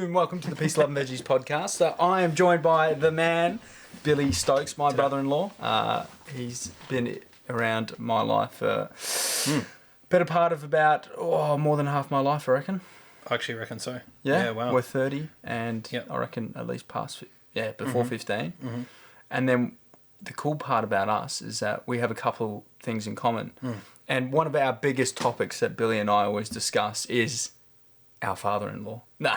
and welcome to the Peace, Love and Veggies podcast. I am joined by the man, Billy Stokes, my brother-in-law. He's been around my life for better part of about more than half my life, I reckon. I actually reckon so. Yeah, wow. We're 30 and I reckon at least past, before 15. Mm-hmm. And then the cool part about us is that we have a couple things in common. And one of our biggest topics that Billy and I always discuss is our father-in-law. No.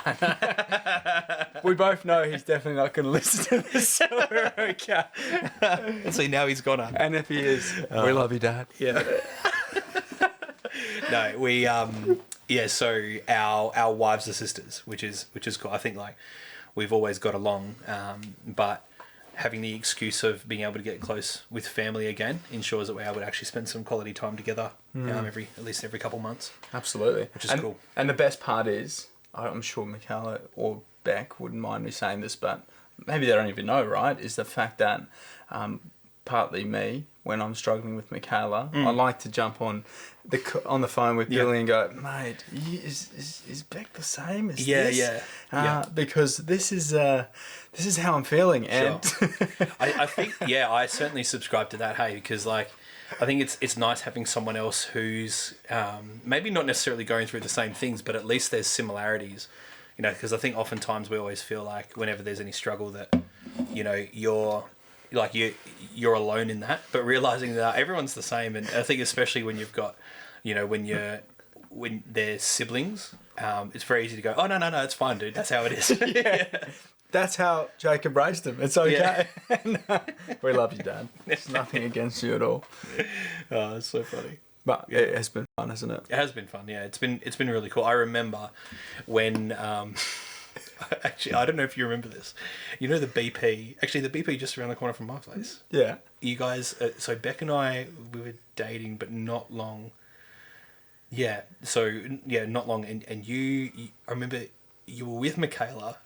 We both know he's definitely not going to listen to this. So we're okay. See, now he's gonna. And if he is, we love you, Dad. Yeah. No, we so our wives are sisters, which is cool. I think like we've always got along, but having the excuse of being able to get close with family again ensures that we're able to actually spend some quality time together at least every couple months. Absolutely. Which is cool. And the best part is, I'm sure Michaela or Beck wouldn't mind me saying this, but maybe they don't even know, right, is the fact that partly me, when I'm struggling with Michaela, I like to jump on the phone with Billy and go, mate, is Beck the same as this? Because this is how I'm feeling. And sure. I think, I certainly subscribe to that, hey, because like, I think it's nice having someone else who's maybe not necessarily going through the same things, but at least there's similarities, because I think oftentimes we always feel like whenever there's any struggle that, you're alone in that, but realizing that everyone's the same. And I think especially when you've got, when they're siblings, it's very easy to go, oh, no, it's fine, dude. That's how it is. That's how Jacob raised him. It's okay. Yeah. We love you, Dad. There's nothing against you at all. Oh, it's so funny. But it has been fun, hasn't it? It has been fun, yeah. It's been really cool. I remember when... actually, I don't know if you remember this. The BP... Actually, the BP just around the corner from my place. Yeah. You guys... so Beck and I, we were dating, but not long. Yeah. So, not long. And you... I remember you were with Michaela...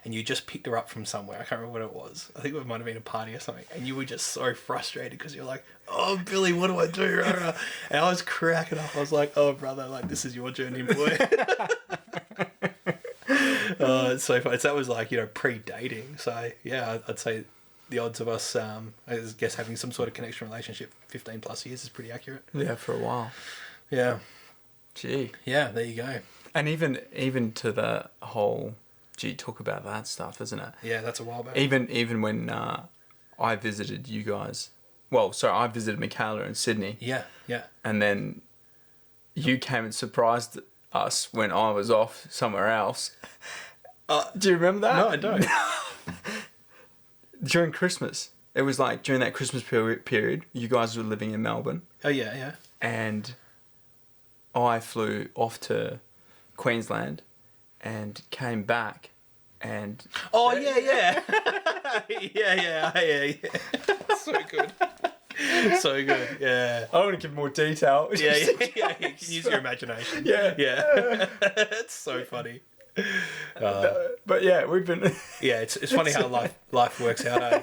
And you just picked her up from somewhere. I can't remember what it was. I think it might have been a party or something. And you were just so frustrated because you're like, oh, Billy, what do I do? And I was cracking up. I was like, oh, brother, like, this is your journey, boy. It's so fun. That was like, pre-dating. So, yeah, I'd say the odds of us, I guess, having some sort of connection relationship 15 plus years is pretty accurate. Yeah, for a while. Yeah. Gee. Yeah, there you go. And even to the whole... talk about that stuff, isn't it? Yeah, that's a while back. Even when I visited you guys... Well, sorry, I visited Michaela in Sydney. Yeah. And then you came and surprised us when I was off somewhere else. Do you remember that? No, I don't. During Christmas. It was like during that Christmas period, you guys were living in Melbourne. Oh, yeah. And I flew off to Queensland and came back and... Oh, yeah. Yeah. So good. So good, yeah. I don't want to give more detail. Yeah. You can use your imagination. Yeah. It's so funny. But yeah, we've been... Yeah, it's funny how life works out, eh?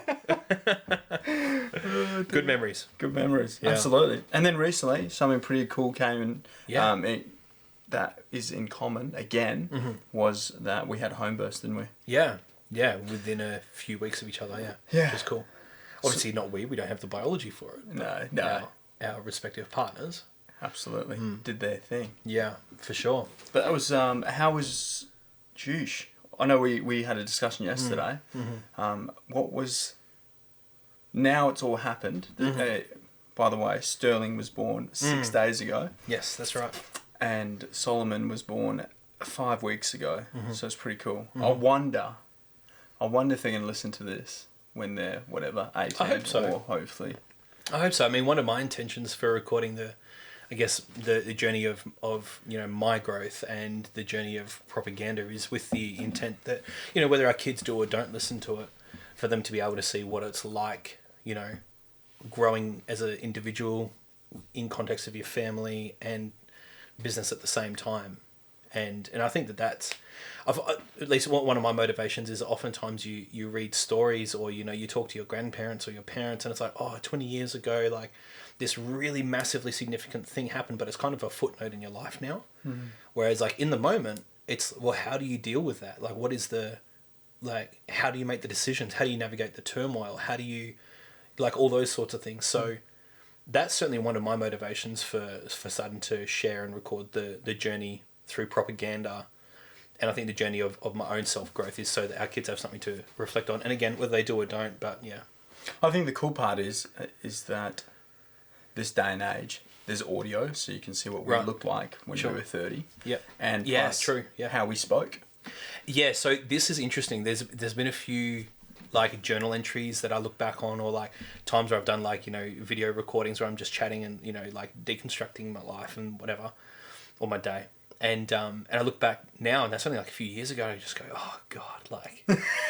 Good memories. Good memories, yeah. Absolutely. And then recently, something pretty cool came and... that is in common again was that we had home births, didn't we? Yeah, within a few weeks of each other, yeah. Which is cool. Obviously not we don't have the biology for it. No. Our respective partners. Absolutely. Did their thing. Yeah, for sure. But that was, how was Juice? I know we had a discussion yesterday. What was, now it's all happened. By the way, Sterling was born 6 days ago. Yes, that's right. And Solomon was born 5 weeks ago, so it's pretty cool. I wonder if they're going to listen to this when they're, 18. I hope so. Or hopefully. I hope so. I mean, one of my intentions for recording the journey of my growth and the journey of propaganda is with the intent that, whether our kids do or don't listen to it, for them to be able to see what it's like, growing as an individual in context of your family and business at the same time. And I think that's at least one of my motivations is oftentimes you read stories or you talk to your grandparents or your parents and it's like, 20 years ago, like this really massively significant thing happened, but it's kind of a footnote in your life now. Whereas like in the moment it's, well, how do you deal with that? Like, what is the, like, how do you make the decisions? How do you navigate the turmoil? How do you, like, all those sorts of things. So that's certainly one of my motivations for starting to share and record the journey through propaganda. And I think the journey of my own self-growth is so that our kids have something to reflect on. And again, whether they do or don't, but yeah. I think the cool part is that this day and age, there's audio, so you can see what we looked like when we were 30. Yeah. And yeah, plus true. Yeah. how we spoke. Yeah, so this is interesting. There's been a few like journal entries that I look back on, or like times where I've done like, you know, video recordings where I'm just chatting and, you know, like deconstructing my life and whatever, or my day. And I look back now, and that's only like a few years ago. I just go, oh God, like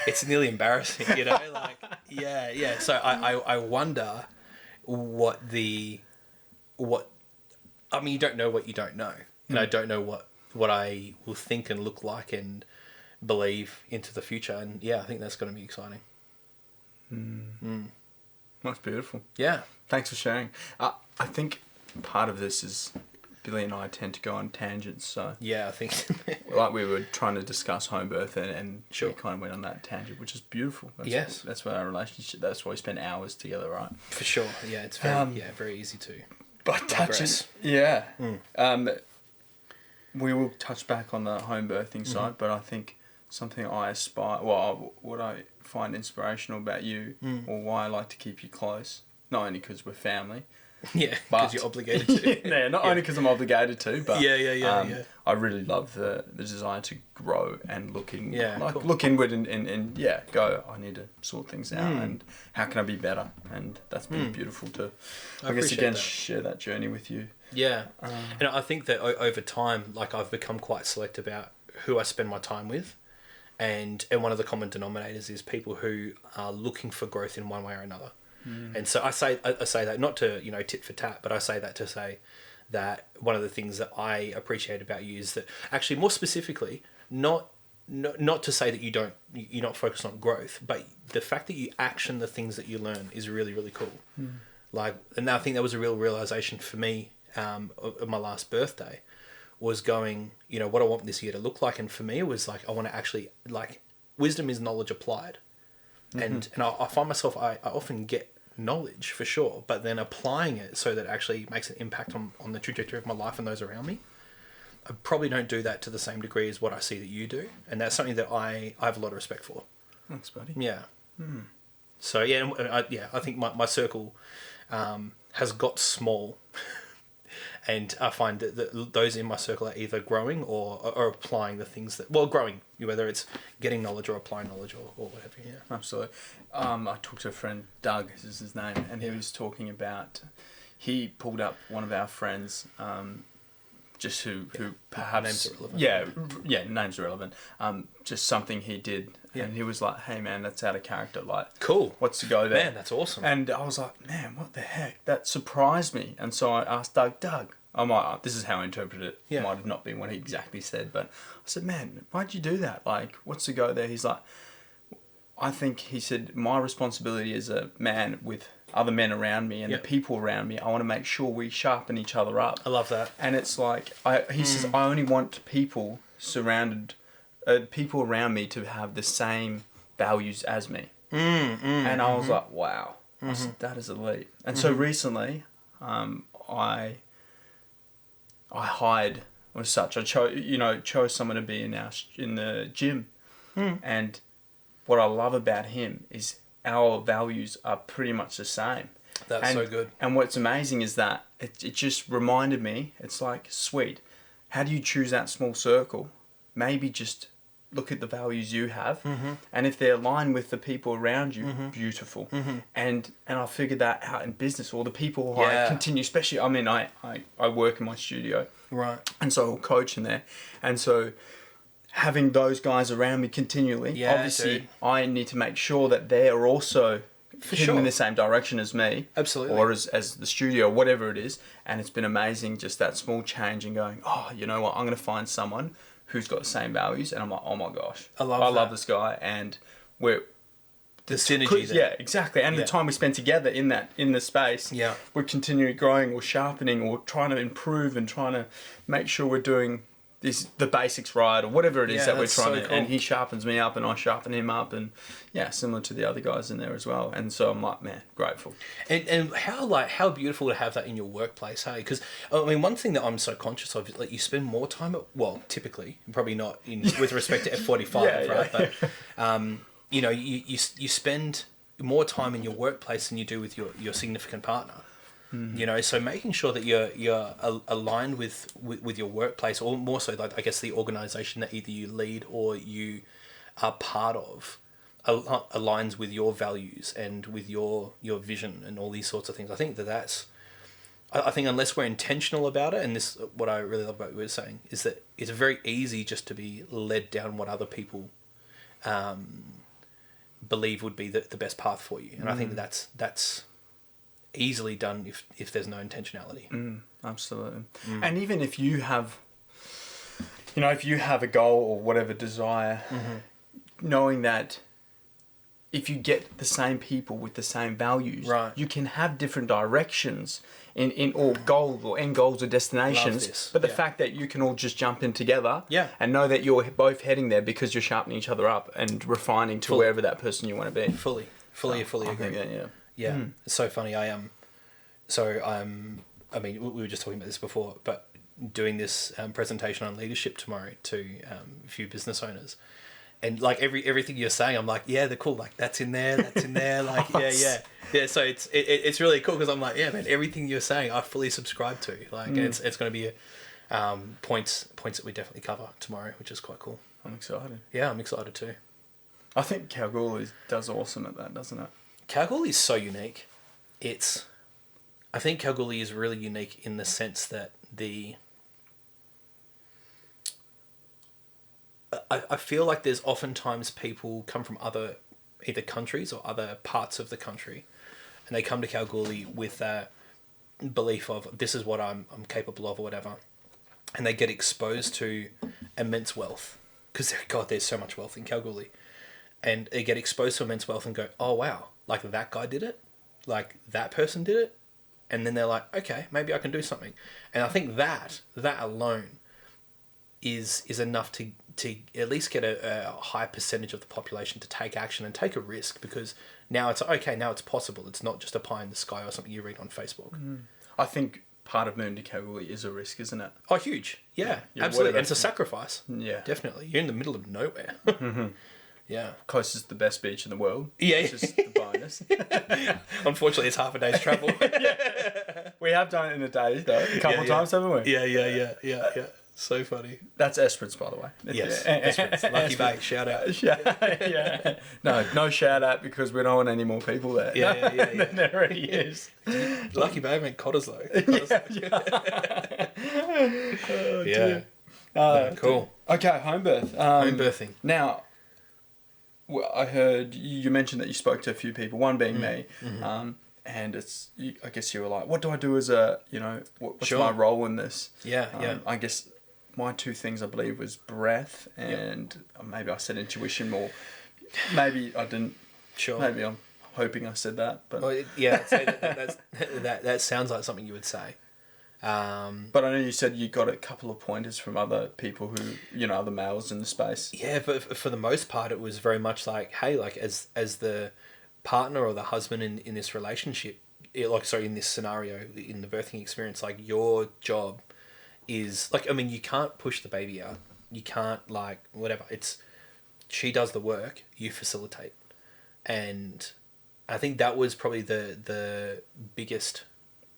it's nearly embarrassing, you know, like yeah. So I wonder what I mean, you don't know what you don't know, and I don't know what I will think and look like and believe into the future. And yeah, I think that's going to be exciting. That's beautiful. Yeah. Thanks for sharing. I think part of this is Billy and I tend to go on tangents, so Yeah, I think. like we were trying to discuss home birth and Sure. we kind of went on that tangent, which is beautiful. Yes. That's what our relationship, that's why we spend hours together, right? For sure. Yeah, it's very very easy to. But Digress. yeah. We will touch back on the home birthing side, but I think something I aspire, well, what I find inspirational about you, or why I like to keep you close, not only because we're family, Yeah, but because you're obligated to. yeah, not only because I'm obligated to, but Yeah. I really love the desire to grow and look Cool. look inward and go, I need to sort things out and how can I be better? And that's been beautiful to, I guess, appreciate again, that. share that journey with you. Yeah, and I think that over time, like I've become quite select about who I spend my time with, and one of the common denominators is people who are looking for growth in one way or another. And so I say that not to, you know, tit for tat, but I say that to say that one of the things that I appreciate about you is that actually, more specifically, not to say that you're not focused on growth, but the fact that you action the things that you learn is really, really cool. Like, and I think that was a real realization for me of my last birthday, was going, you know, what I want this year to look like. And for me, it was like, I want to actually, like, wisdom is knowledge applied. And I find myself, I often get knowledge for sure, but then applying it so that it actually makes an impact on the trajectory of my life and those around me. I probably don't do that to the same degree as what I see that you do. And that's something that I have a lot of respect for. Thanks, buddy. Yeah. So yeah, I think my circle has got small, and I find that those in my circle are either growing or applying the things that, well, growing, whether it's getting knowledge or applying knowledge or whatever. Yeah, absolutely. I talked to a friend, Doug, is his name, and he was talking about, he pulled up one of our friends, just who perhaps names are relevant. Names are relevant. Just something he did, and he was like, "Hey man, that's out of character. Like, cool. What's to go there? Man, that's awesome." And I was like, "Man, what the heck?" That surprised me. And so I asked Doug. This is how I interpreted it. Yeah. Might have not been what he exactly said, but I said, "Man, why'd you do that? Like, what's to go there?" He's like, "I think," he said, "my responsibility as a man with other men around me and the people around me, I want to make sure we sharpen each other up." I love that. And it's like, he says, "I only want people around me to have the same values as me." And I was like, wow, I said, that is elite. And so recently, I hired, or such, I chose someone to be in the gym. And what I love about him is our values are pretty much the same. That's so good. And what's amazing is that it just reminded me, it's like, sweet, how do you choose that small circle? Maybe just look at the values you have, and if they align with the people around you, beautiful. And I figured that out in business, or the people who I continue, especially, I mean, I work in my studio. Right. And so I'll coach in there. And so having those guys around me continually, obviously I need to make sure that they are also heading in the same direction as me. Absolutely. Or as the studio, whatever it is. And it's been amazing, just that small change and going, oh, you know what, I'm going to find someone who's got the same values. And I'm like, oh my gosh, I love this guy. And we're... The synergy there. Yeah, exactly. And the time we spend together in the space, we're continually growing or sharpening or trying to improve and trying to make sure we're doing the basics right, or whatever it is Yeah, that we're that's trying so to, cool. and he sharpens me up and I sharpen him up, and yeah, similar to the other guys in there as well. And so I'm like, man, grateful. And how beautiful to have that in your workplace, hey? Because I mean, one thing that I'm so conscious of is like you spend more time at, well, typically, probably not in with respect to F45, Yeah, right? yeah. But you know, you spend more time in your workplace than you do with your significant partner. You know, so making sure that you're aligned with your workplace, or more so, like I guess the organisation that either you lead or you are part of, aligns with your values and with your vision and all these sorts of things. I think that's. I think unless we're intentional about it, and this what I really love about what you were saying is that it's very easy just to be led down what other people believe would be the best path for you, and I think that's easily done if there's no intentionality. Absolutely. And even if you have, if you have a goal or whatever desire, knowing that if you get the same people with the same values, Right. you can have different directions in all goals or end goals or destinations. this, But the yeah. fact that you can all just jump in together, Yeah. and know that you're both heading there because you're sharpening each other up and refining to Fully. wherever that person you want to be. Fully I agree. think that, yeah. Yeah, it's so funny. I mean, we were just talking about this before, but doing this presentation on leadership tomorrow to a few business owners, and like everything you're saying, I'm like, yeah, they're cool. Like that's in there, like yeah. So it's really cool because I'm like, yeah, man, everything you're saying, I fully subscribe to. Like, and it's going to be points that we definitely cover tomorrow, which is quite cool. I'm excited. Yeah, I'm excited too. I think Kalgoorlie does awesome at that, doesn't it? Kalgoorlie is so unique. I think Kalgoorlie is really unique in the sense that I feel like there's oftentimes people come from other either countries or other parts of the country, and they come to Kalgoorlie with that belief of this is what I'm capable of or whatever, and they get exposed to immense wealth because there's so much wealth in Kalgoorlie, and they get exposed to immense wealth and go, oh wow, like that guy did it, like that person did it, and then they're like, okay, maybe I can do something. And I think that alone is enough to at least get a high percentage of the population to take action and take a risk, because now it's okay, now it's possible. It's not just a pie in the sky or something you read on Facebook. I think part of moving to Kalgoorlie is a risk, isn't it? Oh, huge. Yeah, Yeah, absolutely. whatever. And it's a sacrifice. Yeah. Definitely. You're in the middle of nowhere. Yeah. Closest to the best beach in the world. Yeah. It's just the bonus. Unfortunately, it's half a day's travel. We have done it in a day, though. A couple Yeah. times, haven't we? Yeah. So funny. That's Esperance, by the way. Yes. Yeah. Esperance. Lucky Bay. Shout out. Yeah. No shout out because we don't want any more people there. Yeah. There already is. Lucky Bay meant Cottesloe. dear. Cool. Okay, home birth. Home birthing. Now, I heard you mentioned that you spoke to a few people, one being me, and I guess you were like, what do I do as what's Sure. my role in this? Yeah. I guess my two things I believe was breath and maybe I said intuition more. Maybe I didn't. Sure. Maybe I'm hoping I said that, but Well, yeah. I'd say that sounds like something you would say. but I know you said you got a couple of pointers from other people who other males in the space. Yeah, but for the most part, it was very much like, hey, like as the partner or the husband in this relationship, in this scenario, in the birthing experience, like your job is like, I mean, you can't push the baby out. You can't whatever. She does the work, you facilitate, and I think that was probably the biggest.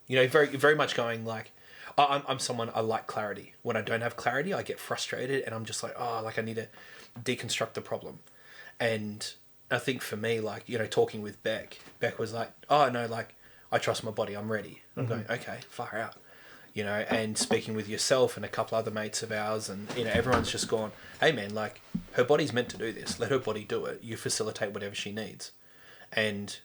Very very much going like, I'm someone, I like clarity. When I don't have clarity, I get frustrated, and I'm just like, I need to deconstruct the problem. And I think for me, talking with Beck was like, oh no, I trust my body, I'm ready. I'm going, okay, far out. And speaking with yourself and a couple other mates of ours, and everyone's just gone, hey man, her body's meant to do this. Let her body do it. You facilitate whatever she needs. And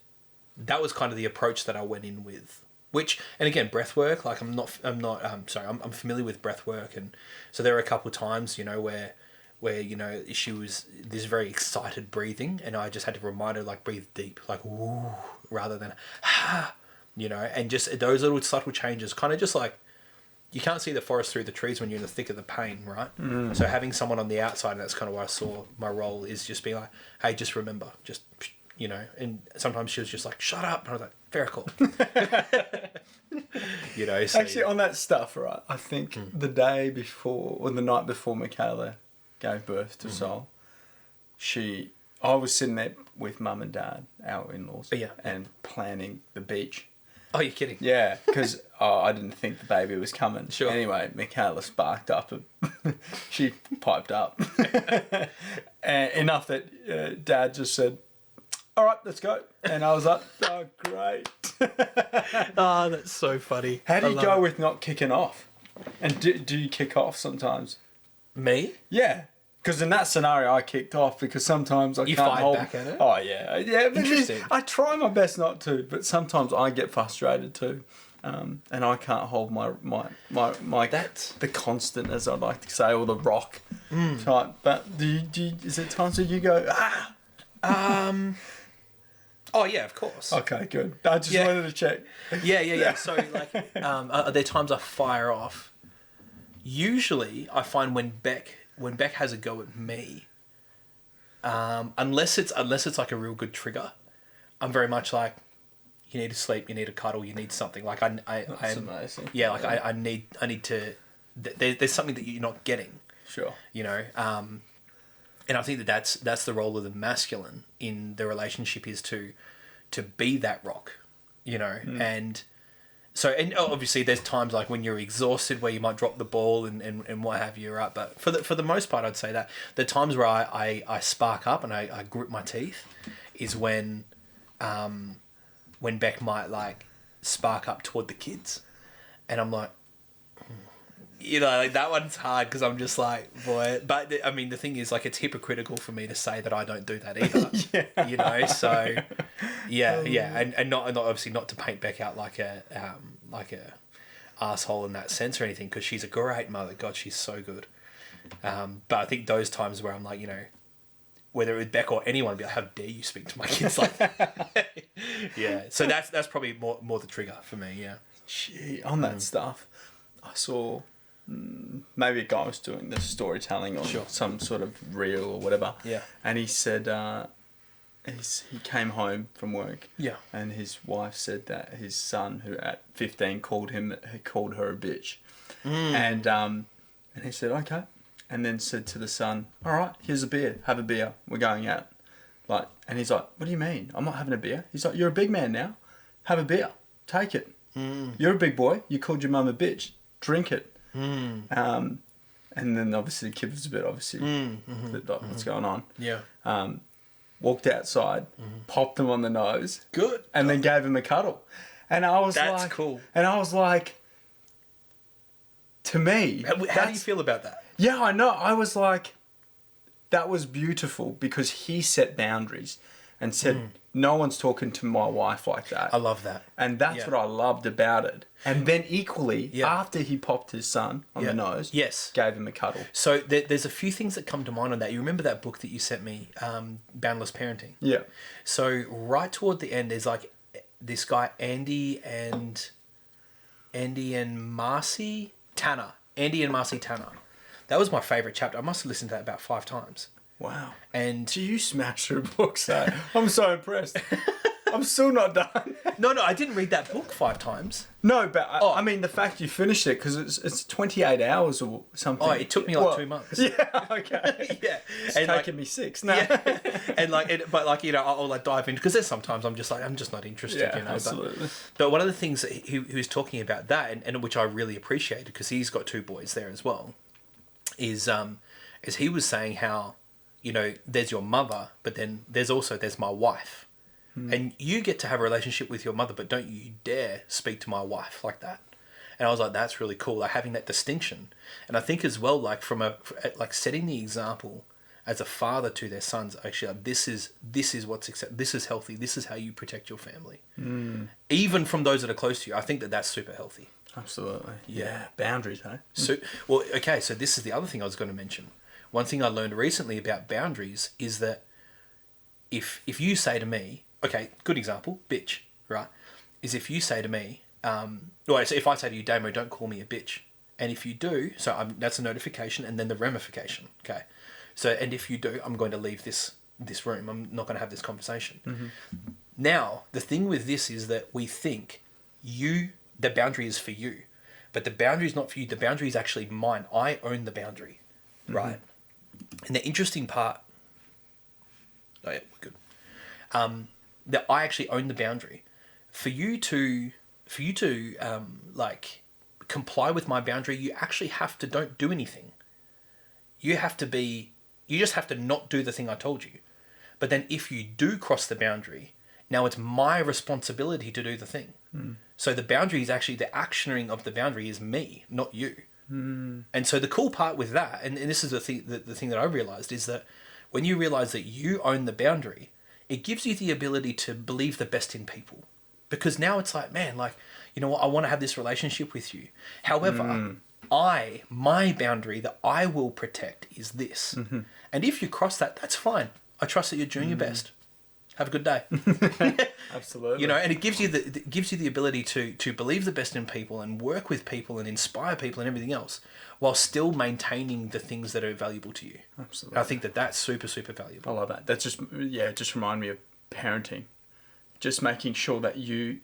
that was kind of the approach that I went in with. Which, and again, breath work, I'm familiar with breath work, and so there were a couple of times, where she was this very excited breathing, and I just had to remind her, breathe deep, ooh, rather than, and just those little subtle changes, kind of just you can't see the forest through the trees when you're in the thick of the pain, right? So having someone on the outside, and that's kind of where I saw my role, is just being like, hey, just remember, just, and sometimes she was just like, shut up. And I was like, fair call. So, Actually, on that stuff, right, I think the day before, or the night before Michaela gave birth to Sol, I was sitting there with mum and dad, our in-laws, Yeah. and planning the beach. Oh, you're kidding. Yeah, because I didn't think the baby was coming. Sure. Anyway, Michaela sparked up. She piped up. And enough that Dad just said, all right, let's go. And I was like, oh, great. Oh, that's so funny. How do you go with not kicking off? And do you kick off sometimes? Me? Yeah. Because in that scenario, I kicked off because sometimes I You can't fight hold... back at it? Oh, yeah. Yeah, but Interesting. I try my best not to, but sometimes I get frustrated too. And I can't hold my the constant, as I'd like to say, or the rock type. But is there times that you go, Oh, yeah, of course. Okay, good. I just wanted to check. Yeah. So, like, are there times I fire off? Usually, I find when Beck has a go at me, unless it's like a real good trigger, I'm very much like, you need to sleep, you need to cuddle, you need something. Like That's amazing. Yeah, like I need to. There's something that you're not getting. Sure. And I think that's the role of the masculine in the relationship, is to be that rock, and so, and obviously there's times like when you're exhausted where you might drop the ball and what have you, right? But for the most part, I'd say that the times where I spark up and I grip my teeth is when Beck might like spark up toward the kids, and I'm like, like that one's hard because I'm just like, boy. But I mean, the thing is, like, it's hypocritical for me to say that I don't do that either. So and not obviously not to paint Beck out like a asshole in that sense or anything, because she's a great mother. God, she's so good. But I think those times where I'm like, whether it was Beck or anyone, be like, how dare you speak to my kids like that? Yeah. So that's probably more the trigger for me. Yeah. Gee, on that stuff, I saw maybe a guy was doing the storytelling on some sort of reel or whatever. Yeah. And he said he came home from work. Yeah. And his wife said that his son, who at 15 called her a bitch. And he said, okay. And then said to the son, all right, here's a beer. Have a beer. We're going out. And he's like, what do you mean? I'm not having a beer. He's like, you're a big man now. Have a beer. Take it. You're a big boy. You called your mum a bitch. Drink it. And then obviously the kid was a bit what's going on. Yeah. Walked outside, popped him on the nose. Good. And then gave him a cuddle. And I was That's like... cool. And I was like... To me... How do you feel about that? Yeah, I know. I was like... That was beautiful because he set boundaries and said, no one's talking to my wife like that. I love that. And that's what I loved about it. And then equally, after he popped his son on the nose, gave him a cuddle. So there's a few things that come to mind on that. You remember that book that you sent me, Boundless Parenting? Yeah. So right toward the end, there's like this guy, Andy and Marcy Tanner. Andy and Marcy Tanner. That was my favourite chapter. I must have listened to that about 5 times. Wow. And do you smash through books, though? I'm so impressed. I'm still not done. No, I didn't read that book 5 times. No, but I mean the fact you finished it, because it's 28 hours or something. Oh, it took me like 2 months. Yeah, okay. Yeah. It's taken me 6. No. Yeah. And I'll like dive in, because there's sometimes I'm just not interested. Yeah, absolutely. But one of the things that he was talking about that, and which I really appreciated, because he's got 2 boys there as well, is he was saying how, there's your mother, but then there's my wife. And you get to have a relationship with your mother, but don't you dare speak to my wife like that. And I was like, that's really cool, like having that distinction. And I think as well, like like setting the example as a father to their sons, actually, like, this is what's this is healthy. This is how you protect your family, even from those that are close to you. I think that's super healthy. Absolutely. Yeah. Boundaries, hey? So this is the other thing I was going to mention. One thing I learned recently about boundaries is that if you say to me, okay, good example, bitch, right? Is if you say to me, so if I say to you, Damo, don't call me a bitch, And if you do, so that's a notification, and then the ramification. Okay. So, and if you do, I'm going to leave this room. I'm not going to have this conversation. Mm-hmm. Now, the thing with this is that we think the boundary is for you, but the boundary is not for you. The boundary is actually mine. I own the boundary, right? And the interesting part, oh yeah, we're good. That I actually own the boundary. For you to like comply with my boundary, you actually have to don't do anything. You just have to not do the thing I told you. But then if you do cross the boundary, now it's my responsibility to do the thing. So the boundary is actually, the actioning of the boundary is me, not you. And so the cool part with that, and this is the thing that I realized, is that when you realize that you own the boundary, it gives you the ability to believe the best in people. Because now it's like, man, like, you know what, I want to have this relationship with you. However, my boundary that I will protect is this. And if you cross that, that's fine. I trust that you're doing your best. Have a good day. Absolutely. You know, and it gives you the ability to believe the best in people and work with people and inspire people and everything else, while still maintaining the things that are valuable to you. Absolutely. And I think that's super, super valuable. I love that. That's just, it just remind me of parenting. Just making sure that you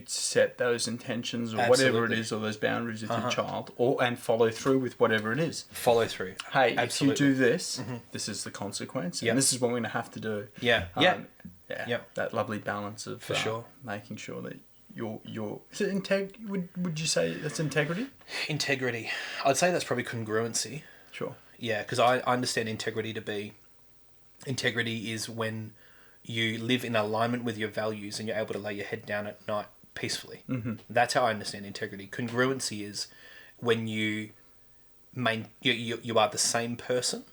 set those intentions or whatever it is, or those boundaries with your child, and follow through with whatever it is. Follow through. Hey, Absolutely. if you do this, this is the consequence, and this is what we're going to have to do. Yeah. That lovely balance of For sure. making sure that your is it would you say that's integrity? Integrity. I'd say that's probably congruency. Sure. Yeah, because I understand integrity is when you live in alignment with your values and you're able to lay your head down at night peacefully. That's how I understand integrity. Congruency is when you are the same person,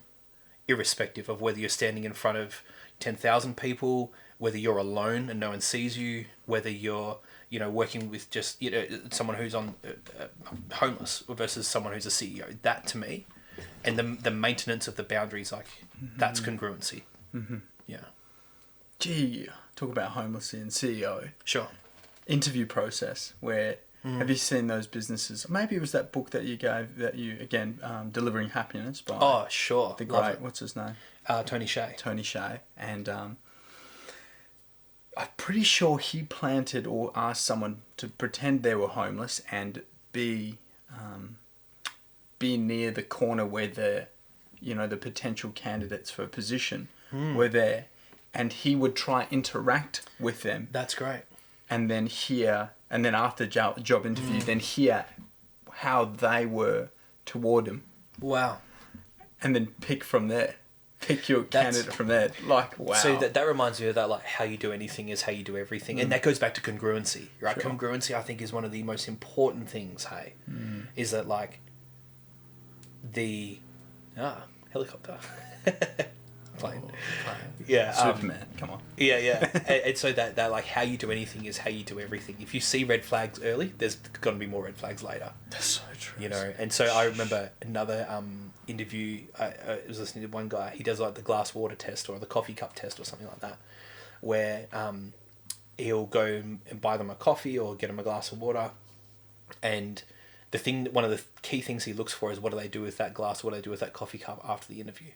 irrespective of whether you're standing in front of 10,000 people, whether you're alone and no one sees you, whether you're working with just someone who's on homeless versus someone who's a CEO. That to me, and the maintenance of the boundaries, like that's congruency. Yeah. Gee, talk about homeless and CEO. Sure. Interview process where have you seen those businesses? Maybe it was that book that you gave that you again Delivering Happiness by sure, the great what's his name, Tony Hsieh, and I'm pretty sure he planted or asked someone to pretend they were homeless and be near the corner where the potential candidates for a position were there, and he would try interact with them. That's great. And then after job interview, then hear how they were toward him. Wow. And then pick from there. Pick your candidate from there. Like, wow. So that reminds me of that, like, how you do anything is how you do everything. And that goes back to congruency, right? Sure. Congruency, I think, is one of the most important things, hey? Is that, like, helicopter. Plane. Yeah. Superman, come on. Yeah. and so that like how you do anything is how you do everything. If you see red flags early, there's going to be more red flags later. That's so true. And so I remember another interview. I was listening to one guy. He does like the glass water test or the coffee cup test or something like that, where he'll go and buy them a coffee or get them a glass of water, and one of the key things he looks for is what do they do with that glass? What do they do with that coffee cup after the interview?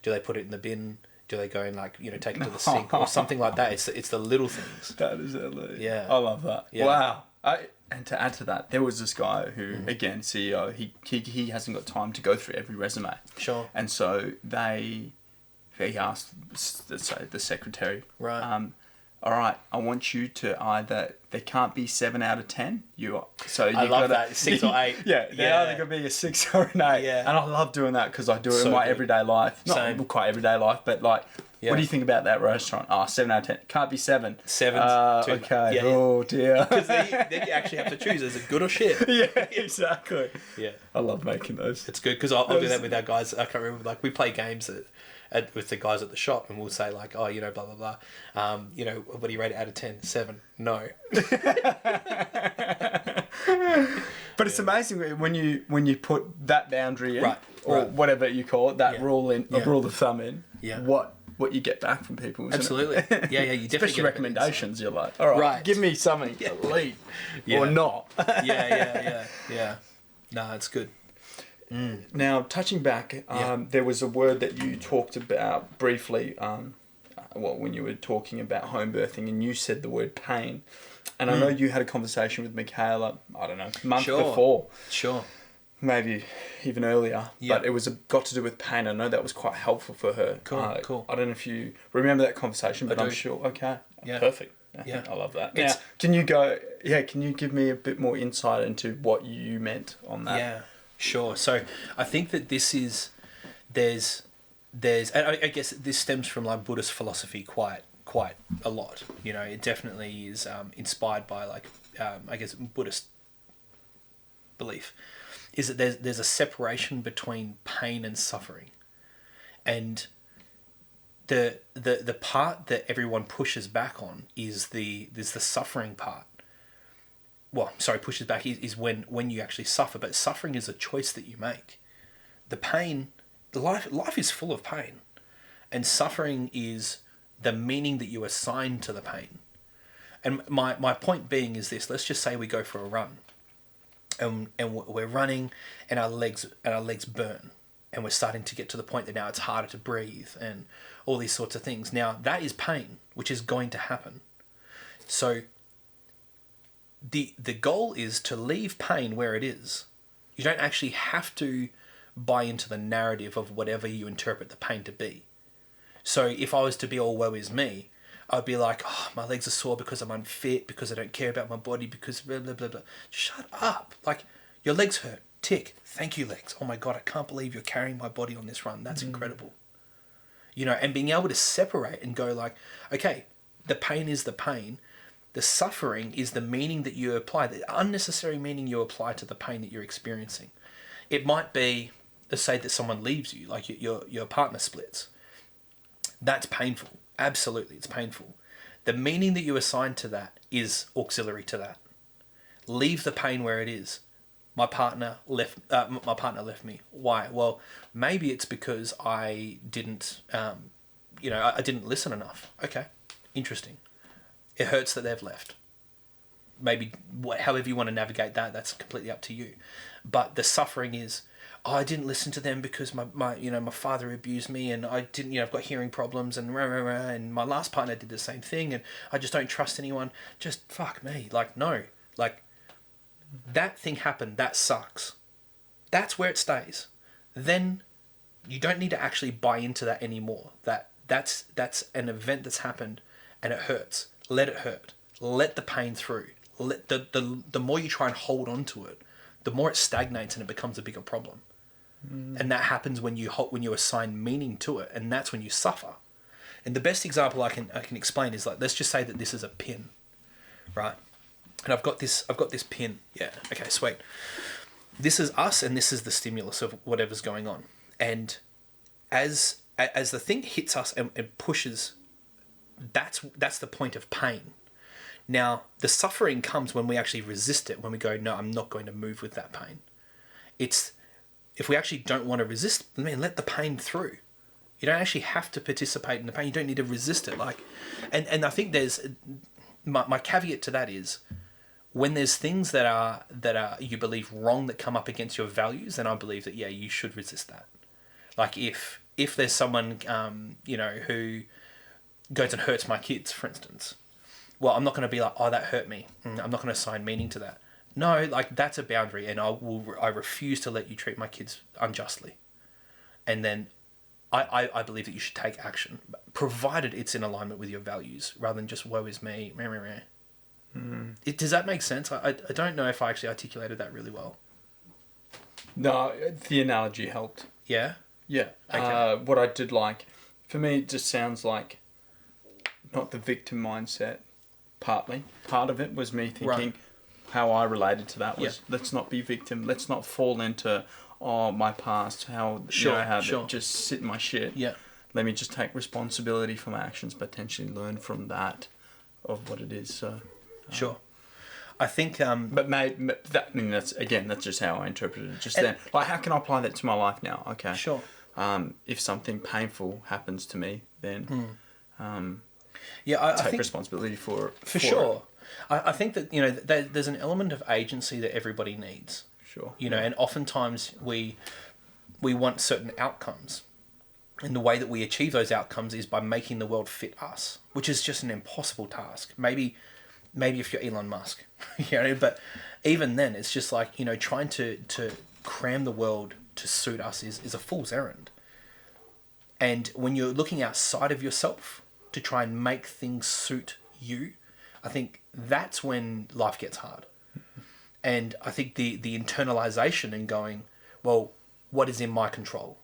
Do they put it in the bin? Do they go and take it to the sink or something like that? It's the little things. That is elite. Yeah. I love that. Yeah. Wow. And to add to that, there was this guy who, again, CEO, he hasn't got time to go through every resume. Sure. And so he asked, let's say, the secretary, right. All right, I want you to either, there can't be 7 out of 10. I love that, 6 or 8. Yeah, they're either going to be a 6 or an 8. Yeah. And I love doing that because I do it in my everyday life. Not quite everyday life, but like, what do you think about that restaurant? 7 out of 10. Can't be 7. 7's too okay. Yeah. Oh, dear. Because then you actually have to choose, is it good or shit? Yeah, exactly. Yeah. I love making those. It's good because I'll do that with our guys. I can't remember, like, we play games with the guys at the shop, and we'll say like, blah blah blah. What do you rate it out of 10? 7. No. But it's amazing when you put that boundary in, or whatever you call it, that rule of thumb in. Yeah. What you get back from people. Isn't Absolutely. It? Yeah. You definitely especially get recommendations. You're like, all right, give me something elite or not. Yeah. No, it's good. Now, touching back, there was a word that you talked about briefly, when you were talking about home birthing, and you said the word pain. And I know you had a conversation with Michaela, I don't know, month before. Sure. Maybe even earlier. Yeah. But it was got to do with pain. I know that was quite helpful for her. Cool. I don't know if you remember that conversation, but I I'm do. sure. Okay. Yeah. Perfect. Yeah. I love that. It's- Now, can you give me a bit more insight into what you meant on that? Yeah, sure. So I think that there's, and I guess this stems from like Buddhist philosophy quite a lot. You know, it definitely is inspired by like, I guess Buddhist belief, is that there's a separation between pain and suffering, and the part that everyone pushes back on is there's the suffering part. Well, sorry, pushes back is when you actually suffer, but suffering is a choice that you make. The pain, life is full of pain, and suffering is the meaning that you assign to the pain. And my point being is this: let's just say we go for a run, and we're running, and our legs burn, and we're starting to get to the point that now it's harder to breathe, and all these sorts of things. Now that is pain, which is going to happen. So the goal is to leave pain where it is. You don't actually have to buy into the narrative of whatever you interpret the pain to be. So if I was to be all woe is me, I'd be like, oh, my legs are sore because I'm unfit, because I don't care about my body, because blah, blah, blah, blah. Shut up. Like, your legs hurt. Tick. Thank you, legs. Oh my God, I can't believe you're carrying my body on this run. That's incredible. You know, and being able to separate and go like, okay, the pain is the pain. The suffering is the meaning that you apply, the unnecessary meaning you apply to the pain that you're experiencing. It might be, let's say that someone leaves you, like your partner splits. That's painful. Absolutely, it's painful. The meaning that you assign to that is auxiliary to that. Leave the pain where it is. My partner left me. Why? Well, maybe it's because I didn't, I didn't listen enough. Okay, interesting. It hurts that they've left. Maybe however you want to navigate that, that's completely up to you. But the suffering is, oh, I didn't listen to them because my father abused me, and I didn't, I've got hearing problems, and and my last partner did the same thing, and I just don't trust anyone. Just fuck me. Like, no. Like, that thing happened, that sucks. That's where it stays. Then you don't need to actually buy into that anymore. That's an event that's happened, and it hurts. Let it hurt. Let the pain through. Let the more you try and hold on to it, the more it stagnates and it becomes a bigger problem. And that happens when you assign meaning to it, and that's when you suffer. And the best example I can explain is, like, let's just say that this is a pin, right? And I've got this pin. Yeah. Okay. Sweet. This is us, and this is the stimulus of whatever's going on. And as the thing hits us and pushes, that's the point of pain. Now, the suffering comes when we actually resist it, when we go, no, I'm not going to move with that pain. It's, if we actually don't want to resist, man, let the pain through. You don't actually have to participate in the pain. You don't need to resist it. Like, and I think there's, my caveat to that is, when there's things that are you believe wrong that come up against your values, then I believe that, yeah, you should resist that. Like, if there's someone, who goes and hurts my kids, for instance, well, I'm not going to be like, oh, that hurt me. I'm not going to assign meaning to that. No, like, that's a boundary, and I refuse to let you treat my kids unjustly. And then I believe that you should take action, provided it's in alignment with your values, rather than just woe is me. Meh, meh, meh. Does that make sense? I don't know if I actually articulated that really well. No, the analogy helped. Yeah? Yeah. Okay. What I did like, for me, it just sounds like not the victim mindset, partly. Part of it was me thinking how I related to that was, let's not be victim. Let's not fall into, my past, how just sit in my shit. Yeah. Let me just take responsibility for my actions, potentially learn from that of what it is. So... Sure. I think... But that's just how I interpreted it just then. Like, how can I apply that to my life now? Okay. Sure. If something painful happens to me, then I take think, responsibility for sure. I think that, there's an element of agency that everybody needs. Sure. You know, and oftentimes we want certain outcomes. And the way that we achieve those outcomes is by making the world fit us, which is just an impossible task. Maybe if you're Elon Musk, you know, but even then, it's just like, you know, trying to cram the world to suit us is a fool's errand. And when you're looking outside of yourself to try and make things suit you, I think that's when life gets hard. And I think the internalization and going, well, what is in my control?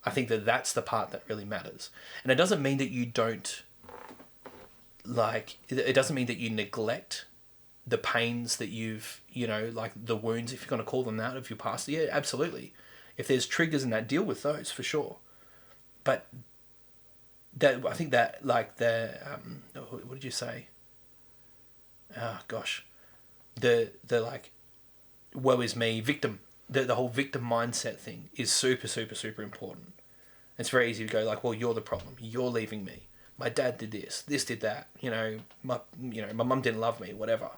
I think that's the part that really matters. And it doesn't mean that you don't, like, it doesn't mean that you neglect the pains that you've, you know, like the wounds, if you're going to call them that, of your past. Yeah, absolutely. If there's triggers in that, deal with those for sure. But that, I think that, like, what did you say? Oh, gosh. The like, woe is me, victim. The whole victim mindset thing is super, super, super important. It's very easy to go like, well, you're the problem. You're leaving me. My dad did this did that. My mum didn't love me, whatever.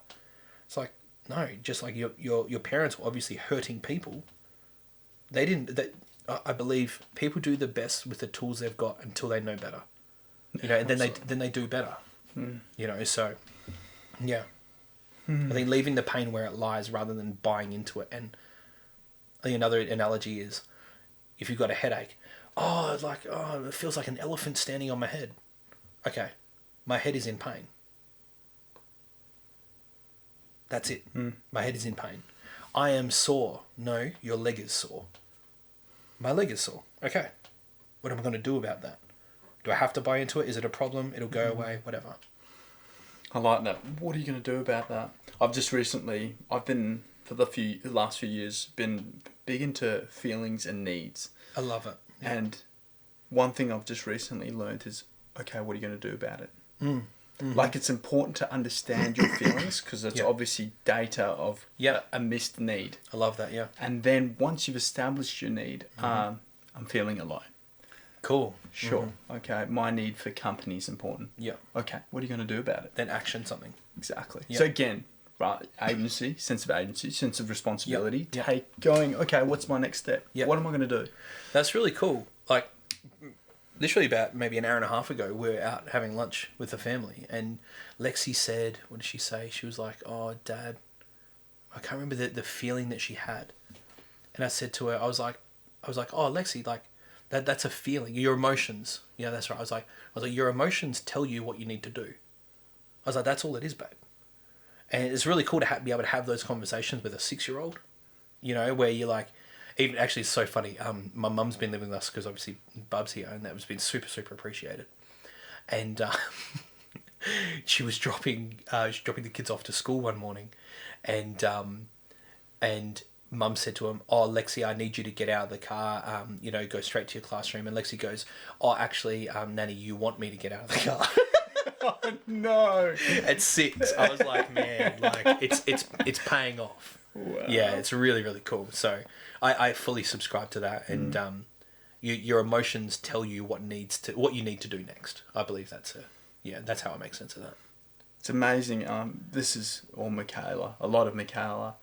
It's like, no, just like your parents were obviously hurting people. They didn't. I believe people do the best with the tools they've got until they know better. You know, and then they do better. You know, so yeah. I think leaving the pain where it lies rather than buying into it. And I think another analogy is if you've got a headache, it feels like an elephant standing on my head. Okay, my head is in pain. That's it. My head is in pain. I am sore. No, your leg is sore. My leg is sore. Okay, what am I going to do about that? Do I have to buy into it? Is it a problem? It'll go away, whatever. I like that. What are you going to do about that? I've been, for the last few years, been big into feelings and needs. I love it. Yeah. And one thing I've just recently learned is, okay, what are you going to do about it? Like, it's important to understand your feelings because it's obviously data of a missed need. I love that, yeah. And then once you've established your need, I'm feeling alone. Cool. Sure. Okay, my need for company is important. Yeah. Okay, what are you going to do about it? Then action something. Exactly. Yep. So again, right, sense of responsibility. Yep. Okay, what's my next step? Yep. What am I going to do? That's really cool. Like, literally about maybe an hour and a half ago, we were out having lunch with the family, and Lexi said, what did she say? She was like, oh, Dad, I can't remember the feeling that she had. And I said to her, I was like, oh, Lexi, like, that's a feeling. Your emotions. Yeah, that's right. I was like, your emotions tell you what you need to do. I was like, that's all it is, babe. And it's really cool to be able to have those conversations with a 6-year-old, you know, where you're like, even actually it's so funny. My mum's been living with us because obviously Bub's here, and that was been super, super appreciated. And she was dropping the kids off to school one morning, and Mum said to him, oh, Lexi, I need you to get out of the car, go straight to your classroom. And Lexi goes, oh, actually, Nanny, you want me to get out of the car. Oh, no. At 6, I was like, man, like it's paying off. Wow. Yeah, it's really, really cool. So I fully subscribe to that. And your emotions tell you what you need to do next. I believe that's how I make sense of that. It's amazing. This is all Michaela, a lot of Michaela,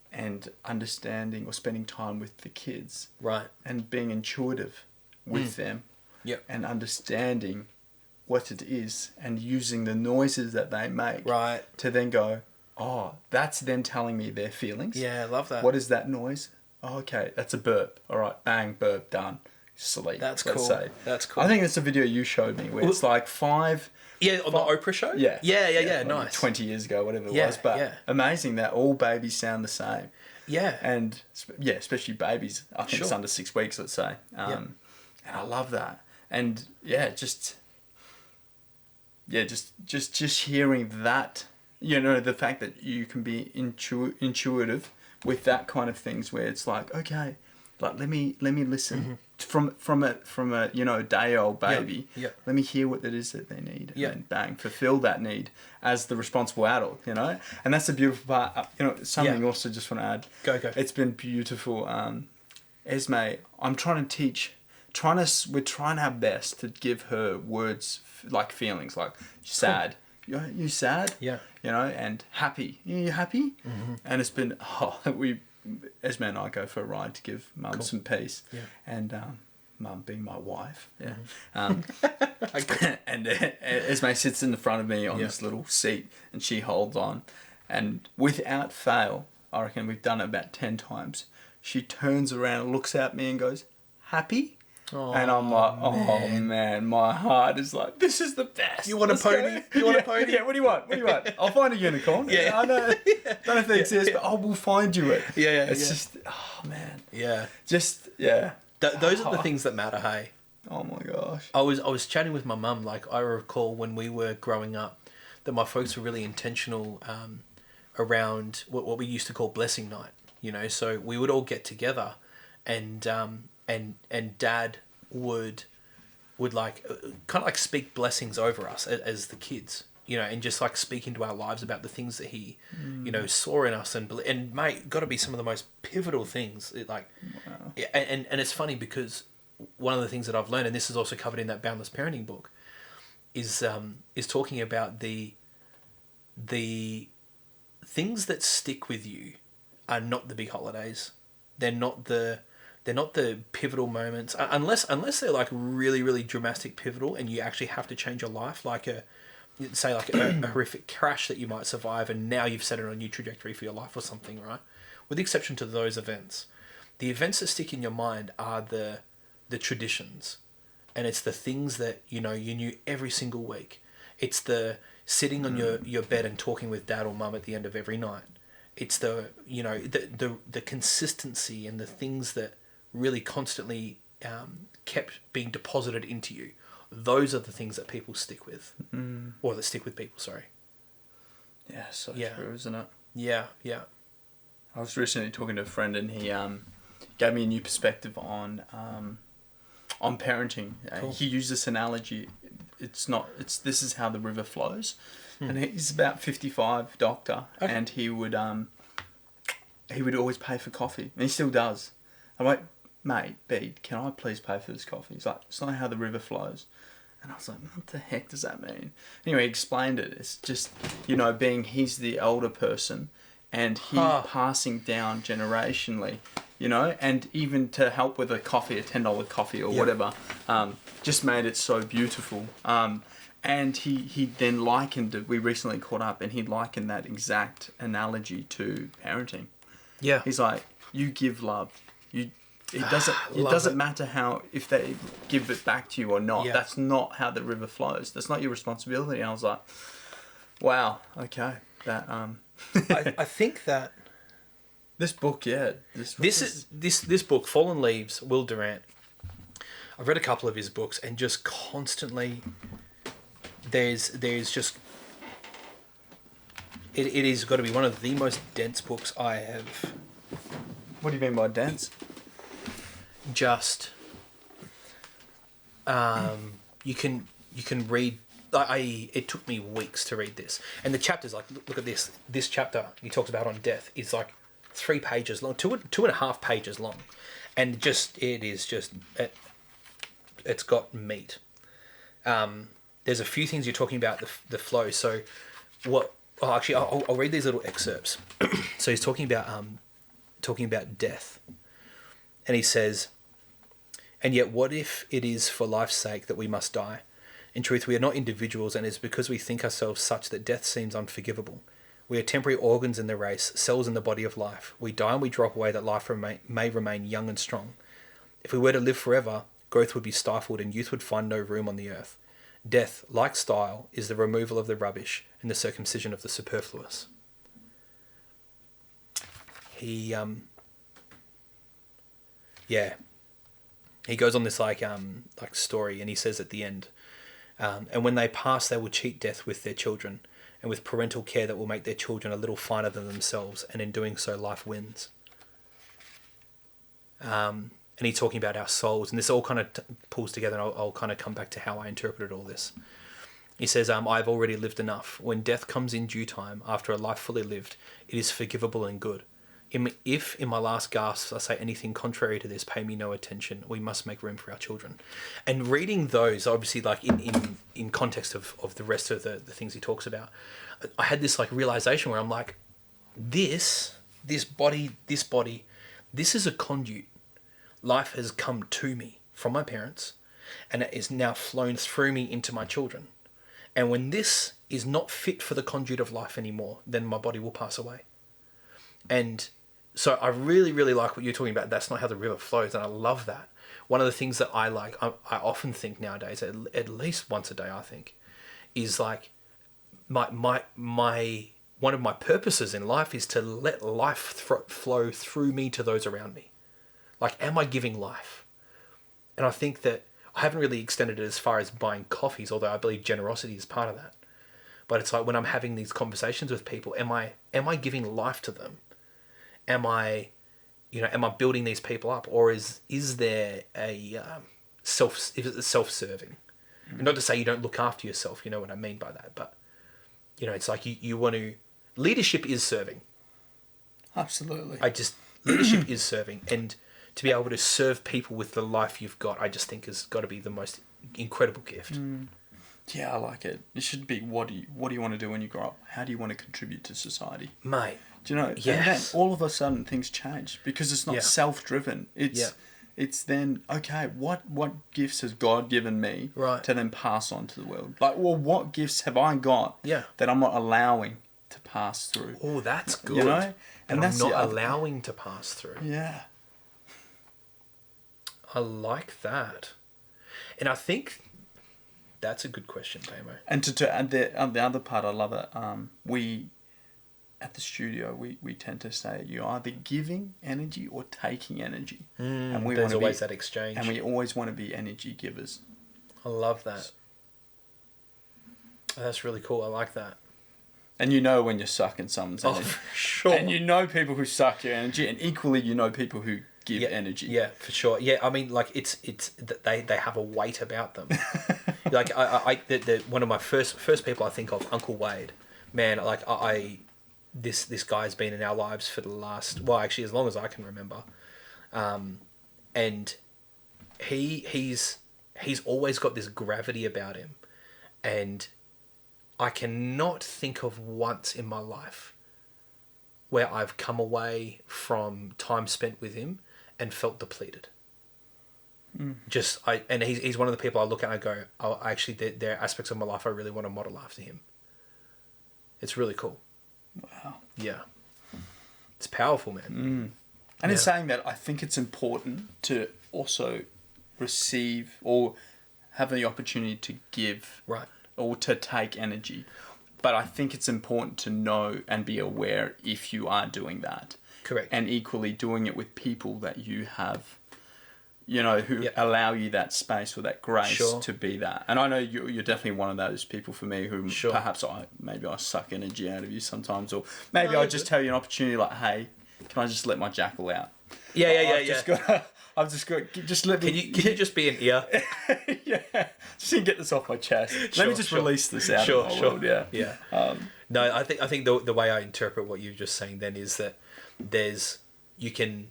and understanding or spending time with the kids. Right. And being intuitive with them. Yep. And understanding what it is and using the noises that they make. Right. To then go, oh, that's them telling me their feelings. Yeah, I love that. What is that noise? Oh, okay, that's a burp. All right, bang, burp, done. Sleep. That's let's cool. say. That's cool. I think it's a video you showed me where it's like 5... Yeah, on the Oprah show? Yeah. Yeah, like nice. 20 years ago, whatever it was. But amazing that all babies sound the same. Yeah. And, especially babies. I think it's under 6 weeks, let's say. And I love that. And, just hearing that, the fact that you can be intuitive with that kind of things where it's like, okay, like let me listen from a day-old baby. Yep. Let me hear what it is that they need, and then bang, fulfill that need as the responsible adult. And that's the beautiful part. Something also just want to add. Go. It's been beautiful. Esme, I'm trying to teach. We're trying our best to give her words like feelings, like sad. Cool. You sad? Yeah. And happy. You happy? And it's been Esme and I go for a ride to give Mum some peace. Yeah. And Mum being my wife. Yeah. Okay. And Esme sits in the front of me on Yeah. this little seat, and she holds on. And without fail, I reckon we've done it about 10 times, she turns around and looks at me and goes, "Happy?" And I'm like, oh man, my heart is like, this is the best. You want a Let's go. pony? You want a pony? Yeah, what do you want? What do you want? I'll find a unicorn. Yeah. I know. Don't know if they exist, but I will find you it. Yeah. It's just, oh man. Yeah. Just, yeah. Those are the things that matter, hey? Oh my gosh. I was chatting with my mum, like, I recall when we were growing up that my folks were really intentional around what we used to call blessing night, you know, so we would all get together and Dad would like kind of like speak blessings over us as the kids, you know, and just like speak into our lives about the things that he, you know, saw in us and mate, got to be some of the most pivotal things. Wow. And it's funny because one of the things that I've learned, and this is also covered in that Boundless Parenting book, is talking about the things that stick with you are not the big holidays. They're not the pivotal moments, unless they're like really, really dramatic pivotal and you actually have to change your life, like a horrific crash that you might survive and now you've set it on a new trajectory for your life or something, right? With the exception to those events. The events that stick in your mind are the traditions, and it's the things that, you know, you knew every single week. It's the sitting on your bed and talking with Dad or Mum at the end of every night. It's the, you know, the consistency and the things that really constantly kept being deposited into you. Those are the things that people stick with, or that stick with people. Sorry. Yeah, so true, isn't it? Yeah. I was recently talking to a friend, and he gave me a new perspective on parenting. Cool. He used this analogy. This is how the river flows, and he's about 55, doctor, okay. And he would always pay for coffee, and he still does. I'm like, mate, Bede, can I please pay for this coffee? He's like, it's not how the river flows. And I was like, what the heck does that mean? Anyway, he explained it. It's just, you know, he's the elder person and he passing down generationally, you know, and even to help with a coffee, a $10 coffee or whatever, just made it so beautiful. And he then likened it, we recently caught up, and he likened that exact analogy to parenting. Yeah. He's like, you give love. It doesn't matter if they give it back to you or not. Yeah. That's not how the river flows. That's not your responsibility. And I was like, wow, okay. That I think that this book, this book, Fallen Leaves, Will Durant. I've read a couple of his books, and just constantly there's just it is got to be one of the most dense books I have. What do you mean by dense? Just you can read. It took me weeks to read this, and the chapters, like, look at this chapter he talks about on death is like 3 pages long, 2.5 pages long, and it's got meat. There's a few things you're talking about the flow. So I'll read these little excerpts. So he's talking about death, and he says, "And yet what if it is for life's sake that we must die? In truth, we are not individuals, and it is because we think ourselves such that death seems unforgivable. We are temporary organs in the race, cells in the body of life. We die and we drop away that life may remain young and strong. If we were to live forever, growth would be stifled and youth would find no room on the earth. Death, like style, is the removal of the rubbish and the circumcision of the superfluous." He goes on this like story, and he says at the end, and when they pass, they will cheat death with their children, and with parental care that will make their children a little finer than themselves, and in doing so, life wins. And he's talking about our souls, and this all kind of pulls together, and I'll kind of come back to how I interpreted all this. He says, I've already lived enough. When death comes in due time, after a life fully lived, it is forgivable and good. If in my last gasps I say anything contrary to this, pay me no attention. We must make room for our children. And reading those, obviously, like in context of the rest of the things he talks about, I had this like realization where I'm like, this this body, this is a conduit. Life has come to me from my parents, and it is now flown through me into my children. And when this is not fit for the conduit of life anymore, then my body will pass away. And so I really, really like what you're talking about. That's not how the river flows, and I love that. One of the things that I like, I often think nowadays, at least once a day, I think, is like my one of my purposes in life is to let life flow through me to those around me. Like, am I giving life? And I think that I haven't really extended it as far as buying coffees, although I believe generosity is part of that. But it's like when I'm having these conversations with people, am I giving life to them? Am I building these people up, or is there a self-serving? Mm-hmm. Not to say you don't look after yourself, you know what I mean by that, but it's like you want to. Leadership is serving. Absolutely. Leadership is serving, and to be able to serve people with the life you've got, I just think has got to be the most incredible gift. Mm. Yeah, I like it. It should be, what do you want to do when you grow up? How do you want to contribute to society? Mate. Do you know? Yes. And then all of a sudden things change because it's not self-driven. It's then, okay, what gifts has God given me to then pass on to the world? Like, well, what gifts have I got that I'm not allowing to pass through? Oh, that's good. You know? And that's I'm not allowing to pass through. Yeah. I like that. And I think that's a good question, Damo. And to add the other part, I love it. We, at the studio, we tend to say you're either giving energy or taking energy. And there's always that exchange. And we always want to be energy givers. I love that. That's really cool. I like that. And you know when you're sucking someone's energy. Oh, for sure. And you know people who suck your energy, and equally you know people who give energy. Yeah, for sure. Yeah, I mean, like it's they have a weight about them. Like one of my first people I think of, Uncle Wade. Man, like this guy's been in our lives for the last, well, actually as long as I can remember, and he's always got this gravity about him, and I cannot think of once in my life where I've come away from time spent with him and felt depleted. And he's one of the people I look at and I go, oh, actually, there are aspects of my life I really want to model after him. It's really cool. Wow. Yeah. It's powerful, man. And in saying that, I think it's important to also receive or have the opportunity to give. Right. Or to take energy. But I think it's important to know and be aware if you are doing that. Correct. And equally doing it with people that you have, who allow you that space or that grace to be that. And I know you're definitely one of those people for me who perhaps I suck energy out of you sometimes, or maybe I just tell you an opportunity like, hey, can I just let my jackal out? I've just got, just let me... Can you just be an ear? Yeah. Just to get this off my chest. Let me just release this out of my world, Yeah. No, I think the way I interpret what you're just saying then is that you can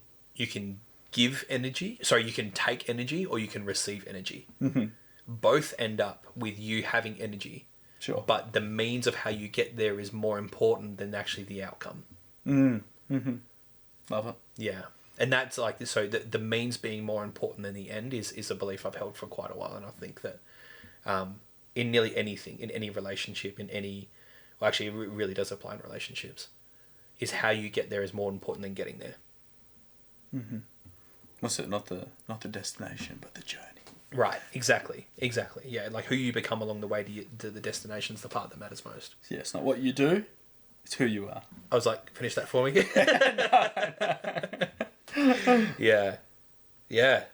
give energy, you can take energy or you can receive energy. Mm-hmm. Both end up with you having energy. Sure. But the means of how you get there is more important than actually the outcome. Mm-hmm. Love it. Yeah. And that's like, so the means being more important than the end is a belief I've held for quite a while. And I think that in nearly anything, in any relationship, actually it really does apply in relationships, is how you get there is more important than getting there. Mm-hmm. What's it? Not the destination, but the journey. Right, exactly. Yeah, like who you become along the way to the destination's the part that matters most. Yeah, it's not what you do, it's who you are. I was like, finish that for me. No. Yeah.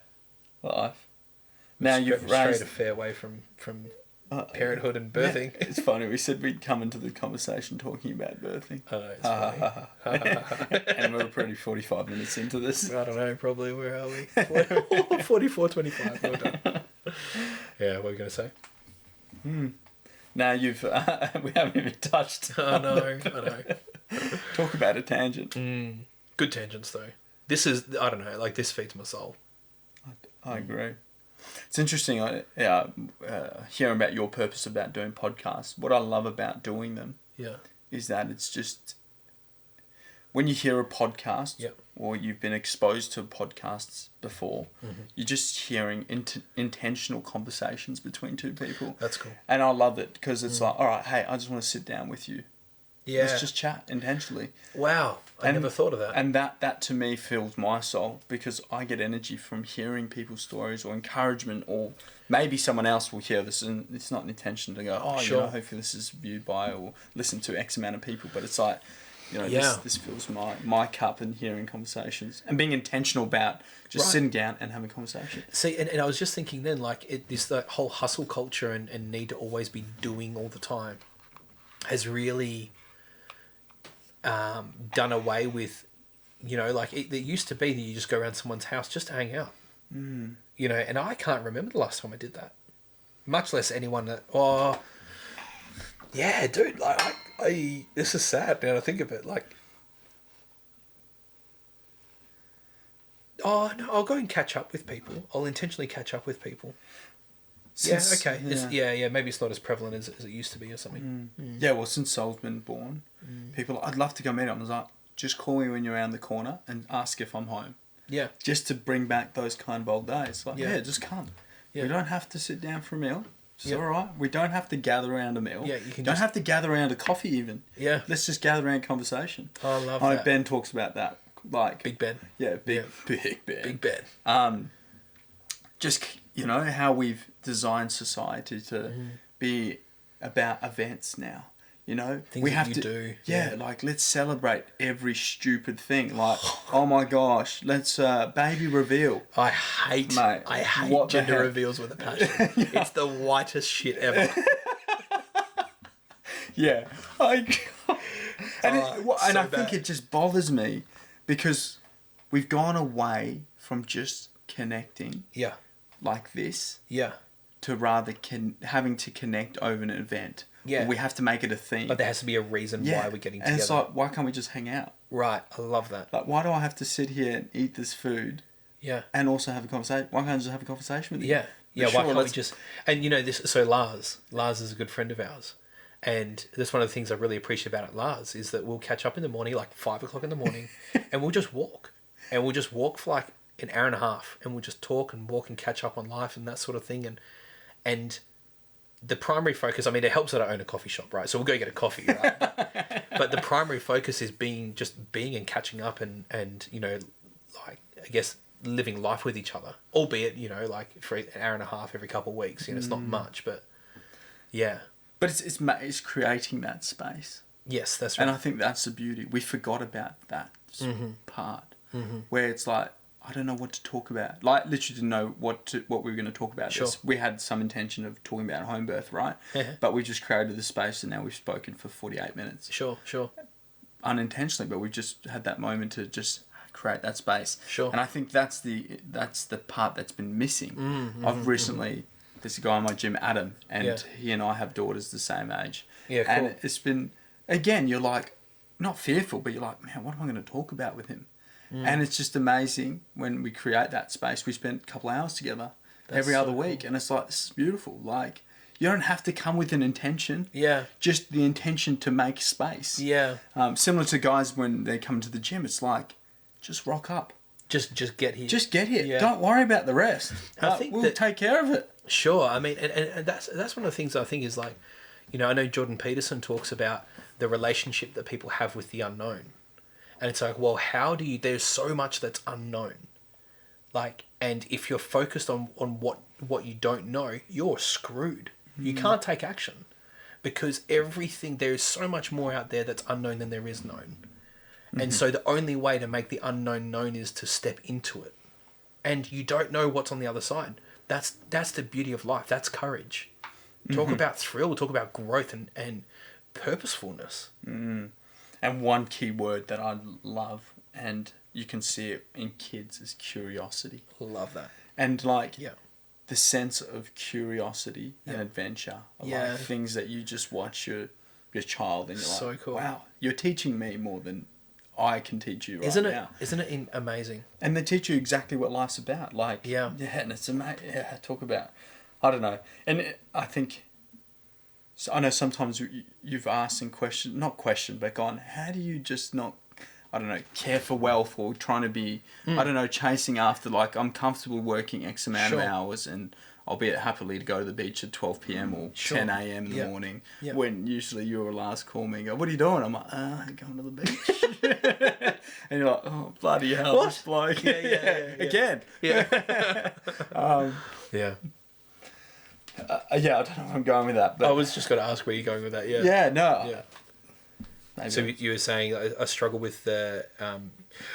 Life. Now you've raised... straight a fair way from parenthood and birthing. Yeah, it's funny, we said we'd come into the conversation talking about birthing. I know, it's funny. And we're pretty 45 minutes into this. I don't know, probably, where are we? 44, 25, well done. Yeah, what were you going to say? Now you've... we haven't even touched. I know. Talk about a tangent. Good tangents, though. This is, I don't know, like this feeds my soul. I agree. It's interesting hearing about your purpose about doing podcasts. What I love about doing them is that it's just when you hear a podcast, Yep. or you've been exposed to podcasts before, you're just hearing intentional conversations between two people. That's cool. And I love it because it's like, all right, hey, I just want to sit down with you. Yeah. Let's just chat intentionally. Wow. I never thought of that. And that to me fills my soul, because I get energy from hearing people's stories or encouragement, or maybe someone else will hear this and it's not an intention to go, oh, Sure. you know, hopefully this is viewed by or listened to X amount of people. But it's like, you know, Yeah. this fills my cup, and hearing conversations and being intentional about just sitting down and having a conversation. See, and I was just thinking then, like, this the whole hustle culture and need to always be doing all the time has really done away with, you know, like, it used to be that you just go around someone's house just to hang out. You know, and I can't remember the last time I did that. Much less anyone that, yeah, dude, like, I this is sad now to think of it, like, no, I'll go and catch up with people. I'll intentionally catch up with people. Since, yeah, okay. Yeah, maybe it's not as prevalent as it used to be or something. Yeah, well, since Sol's been born, people, I'd love to go meet him. I was like, just call me when you're around the corner and ask if I'm home. Yeah. Just to bring back those kind of old days. Like, Yeah. just come. Yeah. We don't have to sit down for a meal. It's Yeah. all right. We don't have to gather around a meal. Yeah, you can don't just- have to gather around a coffee even. Yeah. Let's just gather around conversation. I love I know that. Ben talks about that. Like, Big Ben. yeah, big Yeah. Ben. Big Ben. Just, you know, how we've designed society to be about events now. You know, Things we that have you to do. Yeah, Yeah. like, let's celebrate every stupid thing. Like, oh my gosh, let's baby reveal. I hate Mate, what the gender heck? reveals with a passion. It's the whitest shit ever. Yeah, and so I think bad. it just bothers me because we've gone away from just connecting Yeah. like this Yeah. to rather having to connect over an event. Yeah. Or we have to make it a theme. But there has to be a reason why we're getting together. And it's like, why can't we just hang out? Right. I love that. Like, why do I have to sit here and eat this food Yeah. and also have a conversation? Why can't I just have a conversation with you? Yeah. Yeah. But Why sure, can't we let's- just... And, you know, this... So Lars is a good friend of ours. And that's one of the things I really appreciate about it, Lars, is that we'll catch up in the morning, like 5 o'clock in the morning, and we'll just walk. And we'll just walk for like an hour and a half, and we'll just talk and walk and catch up on life and that sort of thing. And the primary focus, I mean, it helps that I own a coffee shop, right? So we'll go get a coffee, right? But the primary focus is being and catching up and, you know, like, I guess, living life with each other. Albeit, you know, like for an hour and a half every couple of weeks. You know, it's not much, but yeah. But it's creating that space. Yes, that's right. And I think that's the beauty. We forgot about that part where it's like, I don't know what to talk about. Like, literally didn't know what we were going to talk about. Sure. We had some intention of talking about home birth, right? But we just created the space, and now we've spoken for 48 minutes. Sure. Unintentionally, but we've just had that moment to just create that space. Sure. And I think that's the part that's been missing. I've recently, there's a guy in my gym, Adam, and he and I have daughters the same age. Yeah, cool. And it's been, again, you're like, not fearful, but you're like, man, what am I going to talk about with him? And it's just amazing when we create that space. We spent a couple of hours together every other week, and it's like, this is beautiful. Like, you don't have to come with an intention. Yeah. Just the intention to make space. Yeah. Similar to guys when they come to the gym, it's like, just rock up. Just get here. Just get here. Yeah. Don't worry about the rest. I think we'll that- take care of it. Sure. I mean, and that's one of the things I think is like, you know, I know Jordan Peterson talks about the relationship that people have with the unknown. And it's like, well, there's so much that's unknown. Like, and if you're focused on what you don't know, you're screwed. You can't take action because there's so much more out there that's unknown than there is known. And so the only way to make the unknown known is to step into it. And you don't know what's on the other side. That's the beauty of life. That's courage. Talk about thrill, talk about growth and purposefulness. And one key word that I love, and you can see it in kids, is curiosity. Love that. And like, Yeah. the sense of curiosity and adventure. Yeah. Like things that you just watch your child and you're So like, cool. wow, you're teaching me more than I can teach you right now. Isn't it amazing? And they teach you exactly what life's about. Like, Yeah. and it's amazing. Yeah, talk about, I don't know. And I think, so I know sometimes you've asked and questioned, not questioned, but gone, how do you just not I don't know, care for wealth or trying to be, I don't know, chasing after, like, I'm comfortable working X amount of hours and I'll be happily to go to the beach at 12 p.m. or 10 a.m. in the morning, when usually you were last call me and go, what are you doing? I'm like, going to the beach. And you're like, oh, bloody hell, What? this bloke. Again. Yeah. Yeah, I don't know where I'm going with that. But I was just going to ask where you're going with that. Yeah. Yeah, no. Yeah. Maybe. So you were saying I struggle with the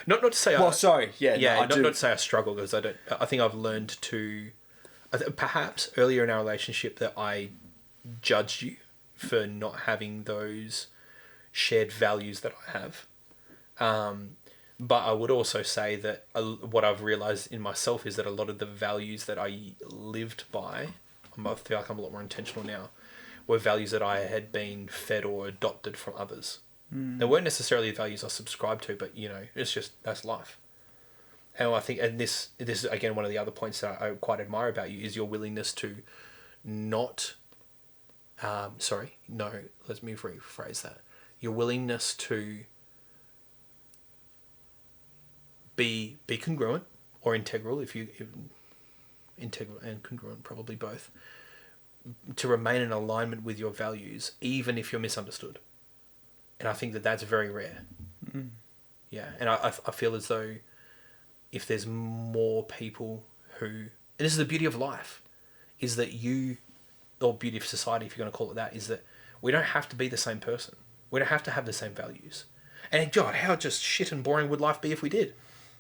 not to say Well, sorry. Yeah, no, not to say I struggle, because I don't. I think I've learned to perhaps earlier in our relationship that I judged you for not having those shared values that I have. But I would also say that what I've realized in myself is that a lot of the values that I lived by, I feel like I'm a lot more intentional now, were values that I had been fed or adopted from others. They weren't necessarily values I subscribed to, but it's just, that's life. And I think, and this is again one of the other points that I quite admire about you, is your willingness to not. Let me rephrase that. Your willingness to be congruent or integral, integral and congruent, probably both, to remain in alignment with your values, even if you're misunderstood. And I think that that's very rare. Yeah, and I feel as though if there's more people who, and this is the beauty of life, is that or beauty of society, if you're going to call it that, is that we don't have to be the same person. We don't have to have the same values. And God, how just shit and boring would life be if we did?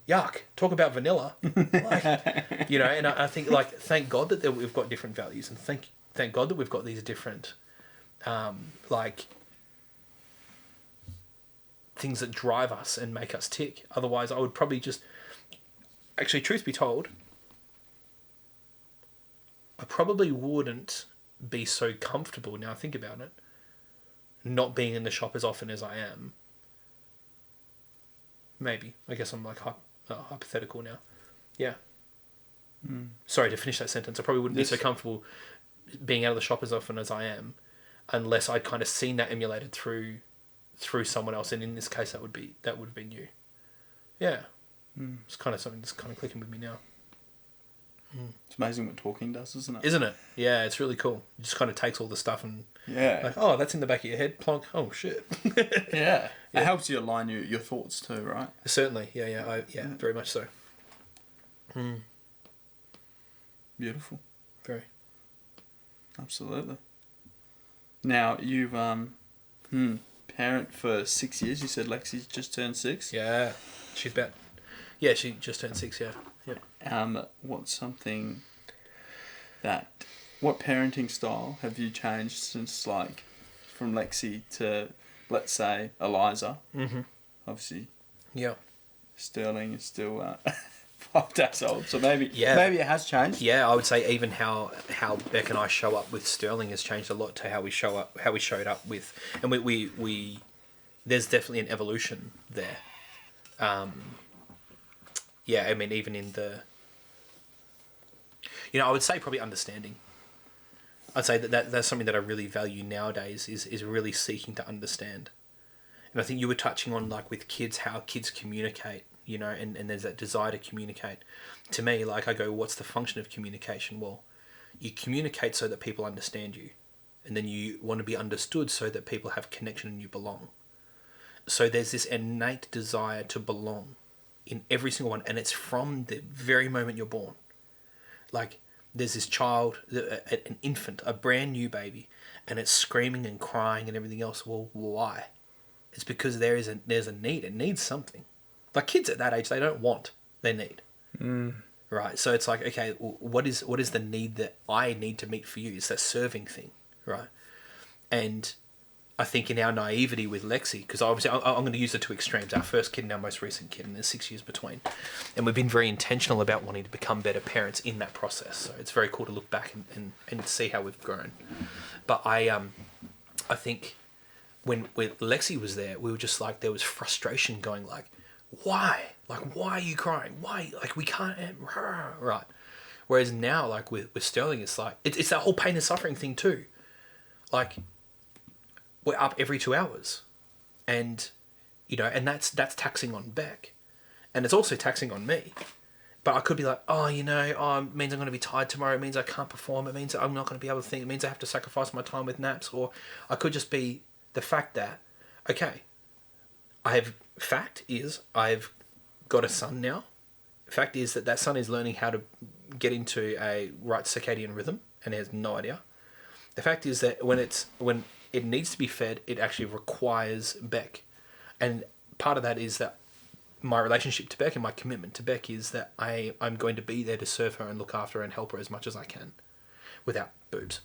Yuck. Talk about vanilla. And I think, thank God that we've got different values, and thank God that we've got these different, things that drive us and make us tick. Otherwise, I would probably just... Actually, truth be told, I probably wouldn't be so comfortable, now I think about it, not being in the shop as often as I am. Maybe. I guess I'm hypothetical now. Yeah. Sorry, to finish that sentence, I probably wouldn't be so comfortable being out of the shop as often as I am, unless I'd kind of seen that emulated through someone else, and in this case that would have been you. Yeah. It's kind of something that's kind of clicking with me now. It's amazing what talking does, isn't it? Isn't it? Yeah, it's really cool. It just kind of takes all the stuff and that's in the back of your head. Plonk. Oh shit. Yeah. It helps you align your thoughts too, right? Certainly. Yeah. Very much so. Beautiful. Very. Absolutely. Now you've parent for 6 years. You said Lexi's just turned 6. Yeah. She's about. Yeah, she just turned 6. Yeah. Yeah. What's something what parenting style have you changed since, from Lexi to, let's say, Eliza? Mm-hmm. Obviously. Yeah. Sterling is still 5 days old, so maybe it has changed. Yeah, I would say even how Beck and I show up with Sterling has changed a lot to how we showed up with, and we there's definitely an evolution there. Yeah, I mean, even in the, I would say probably understanding. I'd say that's something that I really value nowadays is really seeking to understand. And I think you were touching on, with kids, how kids communicate, and there's that desire to communicate. To me, I go, what's the function of communication? Well, you communicate so that people understand you. And then you want to be understood so that people have connection and you belong. So there's this innate desire to belong in every single one. And it's from the very moment you're born. There's this child, an infant, a brand new baby, and it's screaming and crying and everything else. Well, why? It's because there's a need. It needs something. Kids at that age, they don't want, they need. Right? So it's okay, what is the need that I need to meet for you? It's that serving thing, right? And I think in our naivety with Lexi, because obviously I'm going to use the two extremes, our first kid and our most recent kid, and there's 6 years between. And we've been very intentional about wanting to become better parents in that process. So it's very cool to look back and see how we've grown. But I think when Lexi was there, we were just there was frustration going why? Why are you crying? Why? We can't, right? Whereas now, with Sterling, it's it's that whole pain and suffering thing too. We're up every 2 hours, and you know, and that's taxing on Beck, and it's also taxing on me. But I could be like, oh, you know, it means I'm going to be tired tomorrow. It means I can't perform. It means I'm not going to be able to think. It means I have to sacrifice my time with naps. Or I could just be the fact that, okay, I've got a son now. Fact is that son is learning how to get into a right circadian rhythm and has no idea. The fact is that when it needs to be fed, it actually requires Beck. And part of that is that my relationship to Beck and my commitment to Beck is that I'm going to be there to serve her and look after her and help her as much as I can without boobs.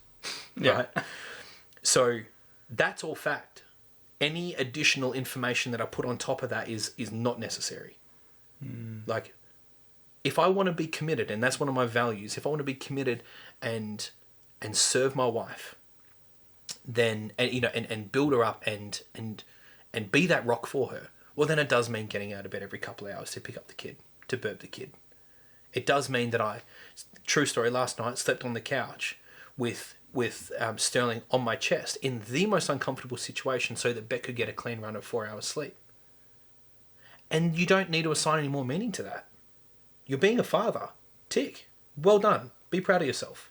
Yeah. Right? So that's all fact. Any additional information that I put on top of that is not necessary. Like, if I want to be committed, and that's one of my values, if I want to be committed and serve my wife, then, and you know, and build her up and be that rock for her, well, then it does mean getting out of bed every couple of hours to pick up the kid, to burp the kid. It does mean that true story, last night, slept on the couch with Sterling on my chest in the most uncomfortable situation so that Beck could get a clean run of 4 hours sleep. And you don't need to assign any more meaning to that. You're being a father. Tick. Well done. Be proud of yourself.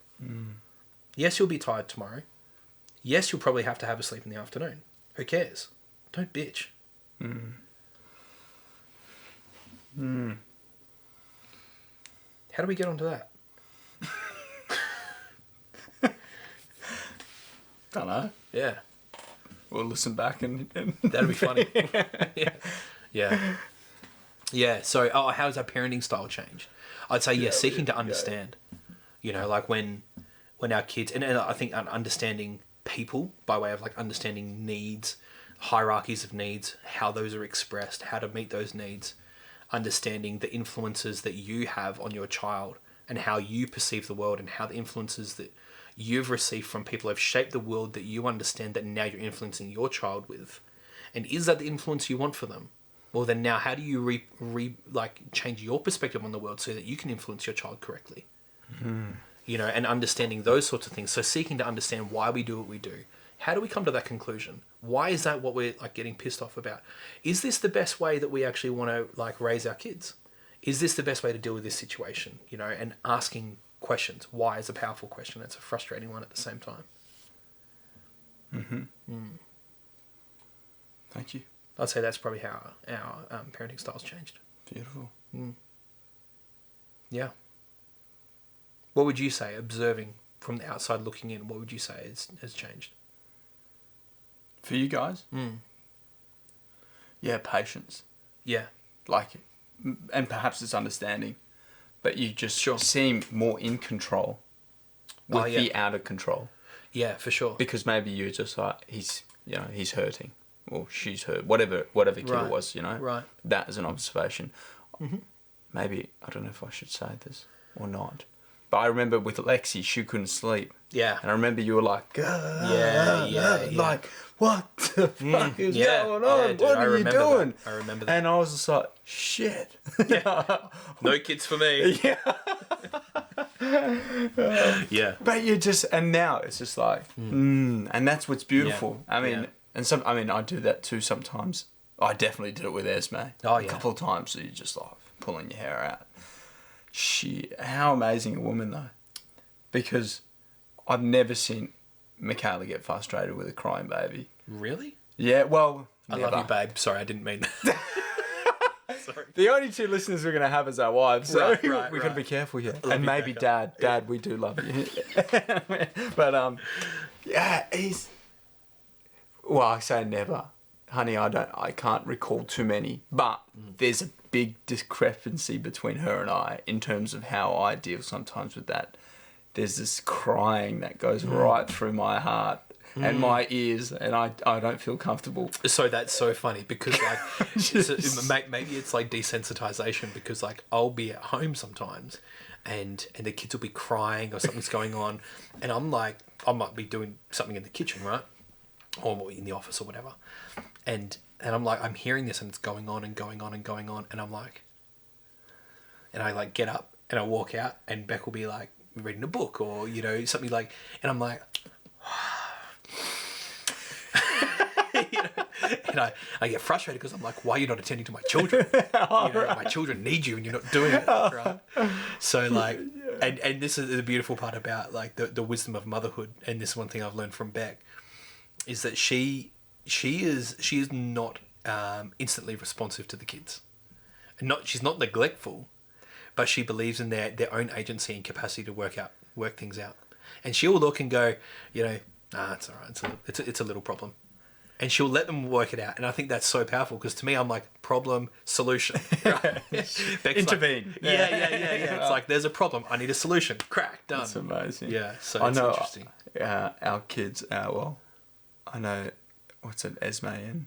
Yes, you'll be tired tomorrow. Yes, you'll probably have to have a sleep in the afternoon. Who cares? Don't bitch. How do we get onto that? Don't know. Yeah. We'll listen back and That'd be funny. Yeah. So, how's our parenting style changed? I'd say, seeking to understand. You know, like when our kids, and I think understanding people by way of like understanding needs, hierarchies of needs, how those are expressed, how to meet those needs, understanding the influences that you have on your child and how you perceive the world and how the influences that you've received from people have shaped the world that you understand that now you're influencing your child with. And is that the influence you want for them? Well, then now how do you change your perspective on the world so that you can influence your child correctly? You know, and understanding those sorts of things. So seeking to understand why we do what we do. How do we come to that conclusion? Why is that what we're like getting pissed off about? Is this the best way that we actually want to like raise our kids? Is this the best way to deal with this situation? You know, and asking questions. Why is a powerful question. It's a frustrating one at the same time. Thank you. I'd say that's probably how our parenting style's changed. Beautiful. Yeah. What would you say, observing from the outside looking in, what would you say has changed? For you guys? Yeah, patience. Yeah. Like, and perhaps it's understanding, but you just seem more in control with the out of control. Yeah, for sure. Because maybe you're just like, he's hurting or she's hurt, whatever kid it was, you know? Right. That is an observation. Maybe, I don't know if I should say this or not. But I remember with Lexi, she couldn't sleep. Yeah. And I remember you were like, yeah. like, what the fuck is going on? Yeah, dude, what are you doing? I remember that. And I was just like, shit. No kids for me. Yeah. But you just, and now it's just like, and that's what's beautiful. Yeah. I mean, I do that too sometimes. I definitely did it with Esme. A couple of times, so you're just like pulling your hair out. How amazing a woman though. Because I've never seen Michaela get frustrated with a crying baby. Really? Yeah, well, I love you, babe. Sorry, I didn't mean that. Sorry. The only two listeners we're going to have is our wives, so we got to right. be careful here. Love And you, maybe Becca. Dad, we do love you. But, yeah, well, I say never. Honey, I can't recall too many, but there's a big discrepancy between her and I in terms of how I deal sometimes with that. There's this crying that goes right through my heart and my ears, and I don't feel comfortable. So that's so funny because like maybe it's like desensitization because like I'll be at home sometimes and the kids will be crying or something's going on and I'm like I might be doing something in the kitchen, right? Or in the office or whatever. And I'm like, I'm hearing this and it's going on and going on and going on. And I'm like, and I like get up and I walk out and Beck will be like reading a book or, you know, something like, and I'm like, you know, I get frustrated because I'm like, why are you not attending to my children? My children need you and you're not doing it, right? So like, and this is the beautiful part about like the wisdom of motherhood, and this is one thing I've learned from Beck, is that she is not instantly responsive to the kids. She's not neglectful, but she believes in their own agency and capacity to work things out. And she'll look and go, it's all right. It's a little problem, and she'll let them work it out. And I think that's so powerful because to me, I'm like problem solution. Right? Intervene. Like, yeah. It's like there's a problem. I need a solution. Crack done. That's amazing. Yeah. So I it's know interesting. Our kids. I know Esme and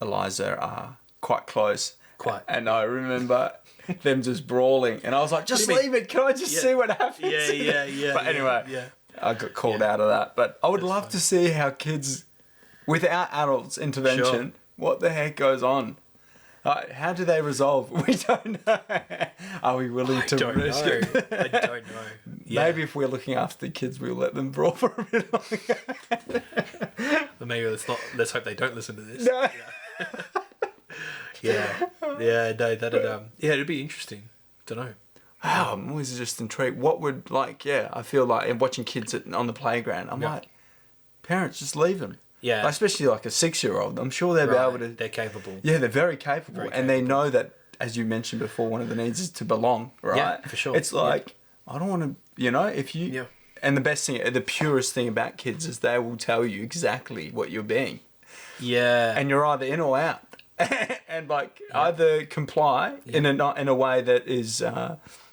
Eliza are quite close. Quite. And I remember them just brawling, and I was like, just leave it. Can I just see what happens? Yeah. But anyway, I got called out of that. But I would love to see how kids, without adults' intervention, what the heck goes on? How do they resolve? We don't know. Are we willing to risk it? I don't know. Yeah. Maybe if we're looking after the kids, we'll let them brawl for a bit longer. But maybe let's hope they don't listen to this. No. It'd be interesting. Don't know. Wow, I'm always just intrigued. What would, I feel like, in watching kids on the playground, I'm like, parents, just leave them. Yeah. Like, especially like a 6-year-old. I'm sure they'll be able to. They're capable. Yeah, they're very capable. And they know that, as you mentioned before, one of the needs is to belong, right? Yeah, for sure. It's like, I don't want to, if you. Yeah. And the best thing, the purest thing about kids is they will tell you exactly what you're being. Yeah. And you're either in or out. And either comply in a way that is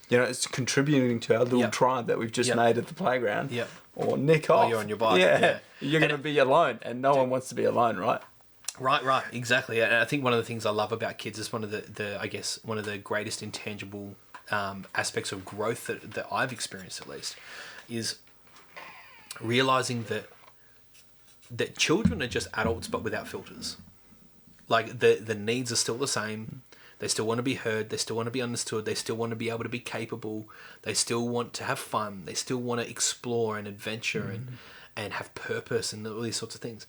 it's contributing to our little tribe that we've just made at the playground, or nick off. Or you're on your bike. You're going to be alone, and no one wants to be alone, right? Right, exactly. And I think one of the things I love about kids is one of the greatest intangible aspects of growth that I've experienced, at least, is realizing that children are just adults but without filters. Like the needs are still the same. They still want to be heard. They still want to be understood. They still want to be able to be capable. They still want to have fun. They still want to explore and adventure and have purpose and all these sorts of things.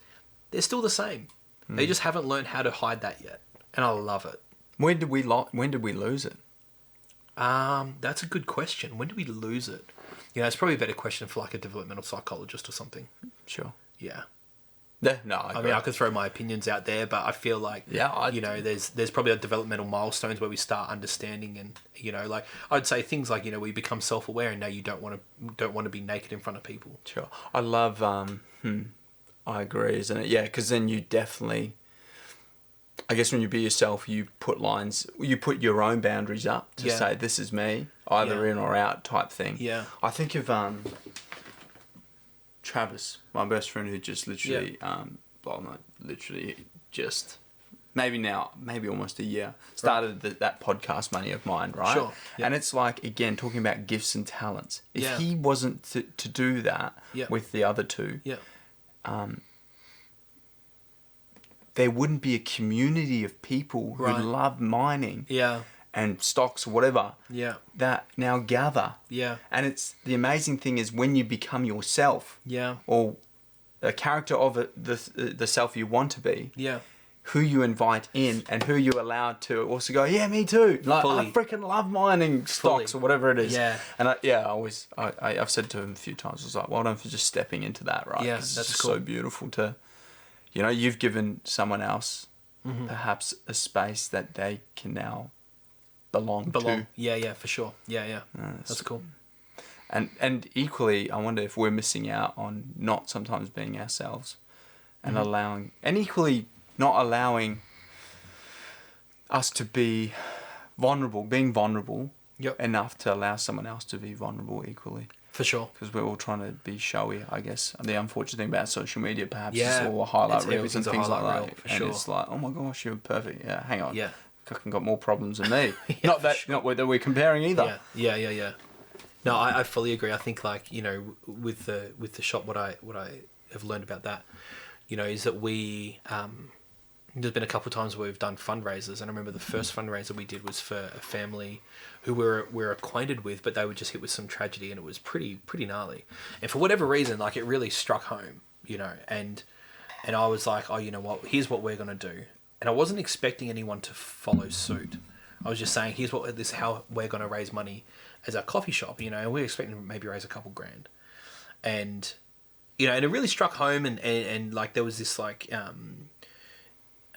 They're still the same. They just haven't learned how to hide that yet. And I love it. When did we lose it? That's a good question. When did we lose it? It's probably a better question for like a developmental psychologist or something. Sure. Yeah. Yeah, no, I mean, I could throw my opinions out there, but I feel like, there's probably a developmental milestones where we start understanding, and I'd say things like we become self-aware, and now you don't want to be naked in front of people. Sure, I love. I agree, isn't it? Yeah, because then you definitely. I guess when you be yourself, you put your own boundaries up to say this is me, either in or out type thing. Yeah, I think of Travis, my best friend, who just literally, maybe almost a year, started that podcast Money of Mine, right? Sure. Yep. And it's like, again, talking about gifts and talents. If he wasn't to do that with the other two, there wouldn't be a community of people who love mining. Yeah. And stocks or whatever, that now gather. Yeah. And it's the amazing thing is when you become yourself, or a character of the self you want to be, who you invite in and who you allow to also go, yeah, me too. Like, I freaking love mining stocks or whatever it is. Yeah. And I've said to him a few times, I was like, well done for just stepping into that, right? Yeah, that's cool. so beautiful to, you've given someone else perhaps a space that they can now belong to. Yeah, for sure. Yeah. That's cool. And equally, I wonder if we're missing out on not sometimes being ourselves and allowing, and equally not allowing us to be vulnerable, being vulnerable enough to allow someone else to be vulnerable equally. For sure. Because we're all trying to be showy, I guess. And the unfortunate thing about social media perhaps is all highlight reels and things like that. For sure. It's like, oh my gosh, you're perfect. Yeah, hang on. Yeah. Fucking got more problems than me. Not that we're comparing either. Yeah. No, I fully agree. I think with the shop, what I have learned about that, is that we there's been a couple of times where we've done fundraisers, and I remember the first fundraiser we did was for a family who we're acquainted with, but they were just hit with some tragedy, and it was pretty gnarly. And for whatever reason, it really struck home, and And I was like, oh, you know what? Here's what we're going to do. And I wasn't expecting anyone to follow suit. I was just saying, this is how we're going to raise money as our coffee shop, you know, and we're expecting to maybe raise a couple grand. And, you know, and it really struck home, and like, there was this, like,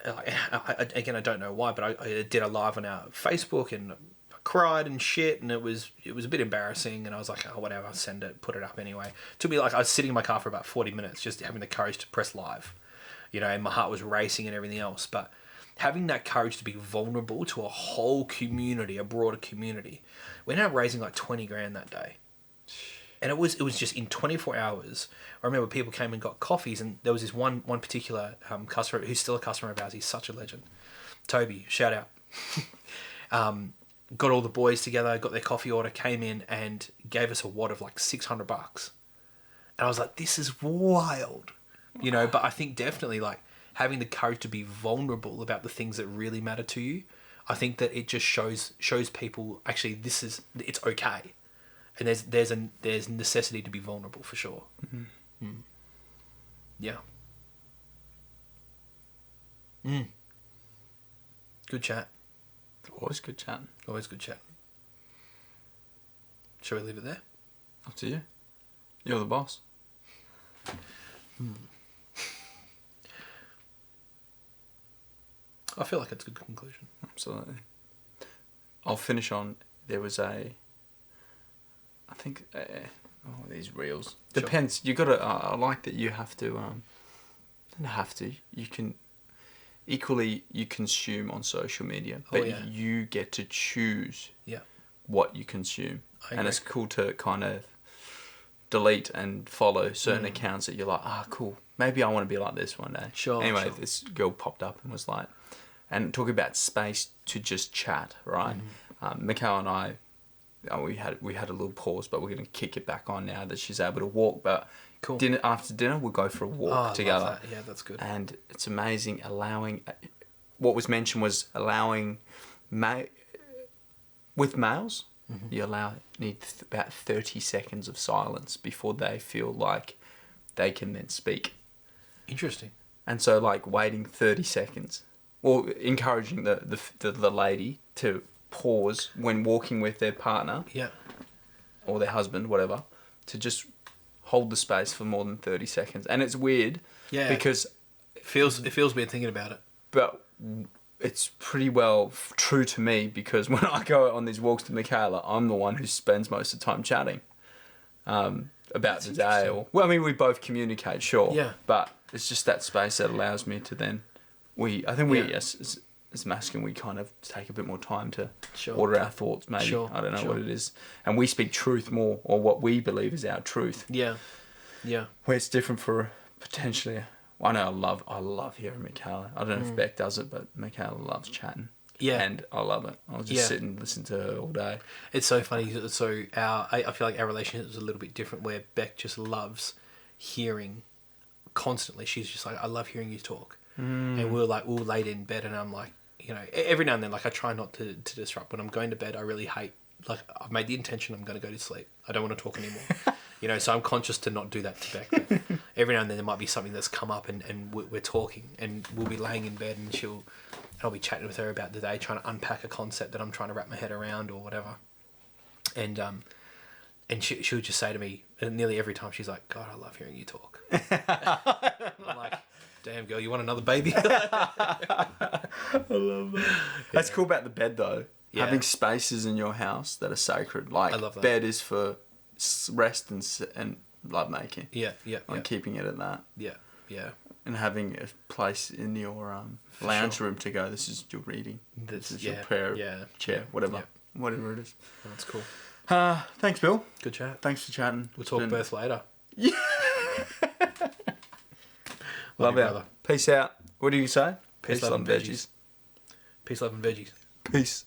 again, I don't know why, but I did a live on our Facebook, and I cried and shit, and it was a bit embarrassing, and I was like, oh, whatever, I'll send it, put it up anyway. It took me, like, I was sitting in my car for about 40 minutes, just having the courage to press live, you know, and my heart was racing and everything else, but having that courage to be vulnerable to a whole community, a broader community. We ended up raising like 20 grand that day. And it was just in 24 hours. I remember people came and got coffees, and there was this one particular customer who's still a customer of ours. He's such a legend. Toby, shout out. Got all the boys together, got their coffee order, came in and gave us a wad of like $600. And I was like, this is wild. You know, but I think definitely, like, having the courage to be vulnerable about the things that really matter to you, I think that it just shows people, actually, it's okay, and there's necessity to be vulnerable, for sure. Mm-hmm. Yeah. Good chat. Always good chat. Always good chat. Shall we leave it there? Up to you. You're the boss. I feel like it's a good conclusion. Absolutely. I'll finish on, there was I think, these reels. Sure. Depends. You gotta, I like that you have to, you can, equally you consume on social media, but you get to choose what you consume. And it's cool to kind of delete and follow certain accounts that you're like, cool, maybe I want to be like this one day. Sure. Anyway, this girl popped up and was like, and talking about space to just chat, right? Mikhail and I, we had a little pause, but we're going to kick it back on now that she's able to walk. But cool. After dinner, we'll go for a walk together. Love that. Yeah, that's good. And it's amazing what was mentioned was allowing, with males, you need about 30 seconds of silence before they feel like they can then speak. Interesting. And so, like, waiting 30 seconds. Or encouraging the lady to pause when walking with their partner, or their husband, whatever, to just hold the space for more than 30 seconds. And it's weird, because it feels weird thinking about it. But it's pretty well true to me, because when I go on these walks to Michaela, I'm the one who spends most of the time chatting about the day. We both communicate, sure, but it's just that space that allows me to then. As masculine, we kind of take a bit more time to order our thoughts, maybe. I don't know what it is. And we speak truth more, or what we believe is our truth. Yeah. Where it's different for potentially. I know I love hearing Michaela. I don't know if Beck does it, but Michaela loves chatting. Yeah. And I love it. I'll just sit and listen to her all day. It's so funny. So I feel like our relationship is a little bit different, where Beck just loves hearing constantly. She's just like, I love hearing you talk. And we'll lay in bed, and I'm like, you know, every now and then, like, I try not to disrupt. When I'm going to bed, I really hate, like, I've made the intention I'm going to go to sleep. I don't want to talk anymore. You know, so I'm conscious to not do that to Beck. But every now and then there might be something that's come up, and we're talking, and we'll be laying in bed, and I'll be chatting with her about the day, trying to unpack a concept that I'm trying to wrap my head around or whatever. And she'll just say to me, and nearly every time, she's like, God, I love hearing you talk. I'm like, damn, girl, you want another baby? I love that. That's cool about the bed, though. Yeah. Having spaces in your house that are sacred. Like, I love that. Bed is for rest and love making. Yeah. Keeping it at that. Yeah. And having a place in your lounge room to go, this is your reading. This is your prayer chair, whatever it is. Well, that's cool. Thanks, Bill. Good chat. Thanks for chatting. We'll talk birth later. Yeah. Love you. Peace out. What do you say? Peace, love, and veggies. Peace, love, and veggies. Peace.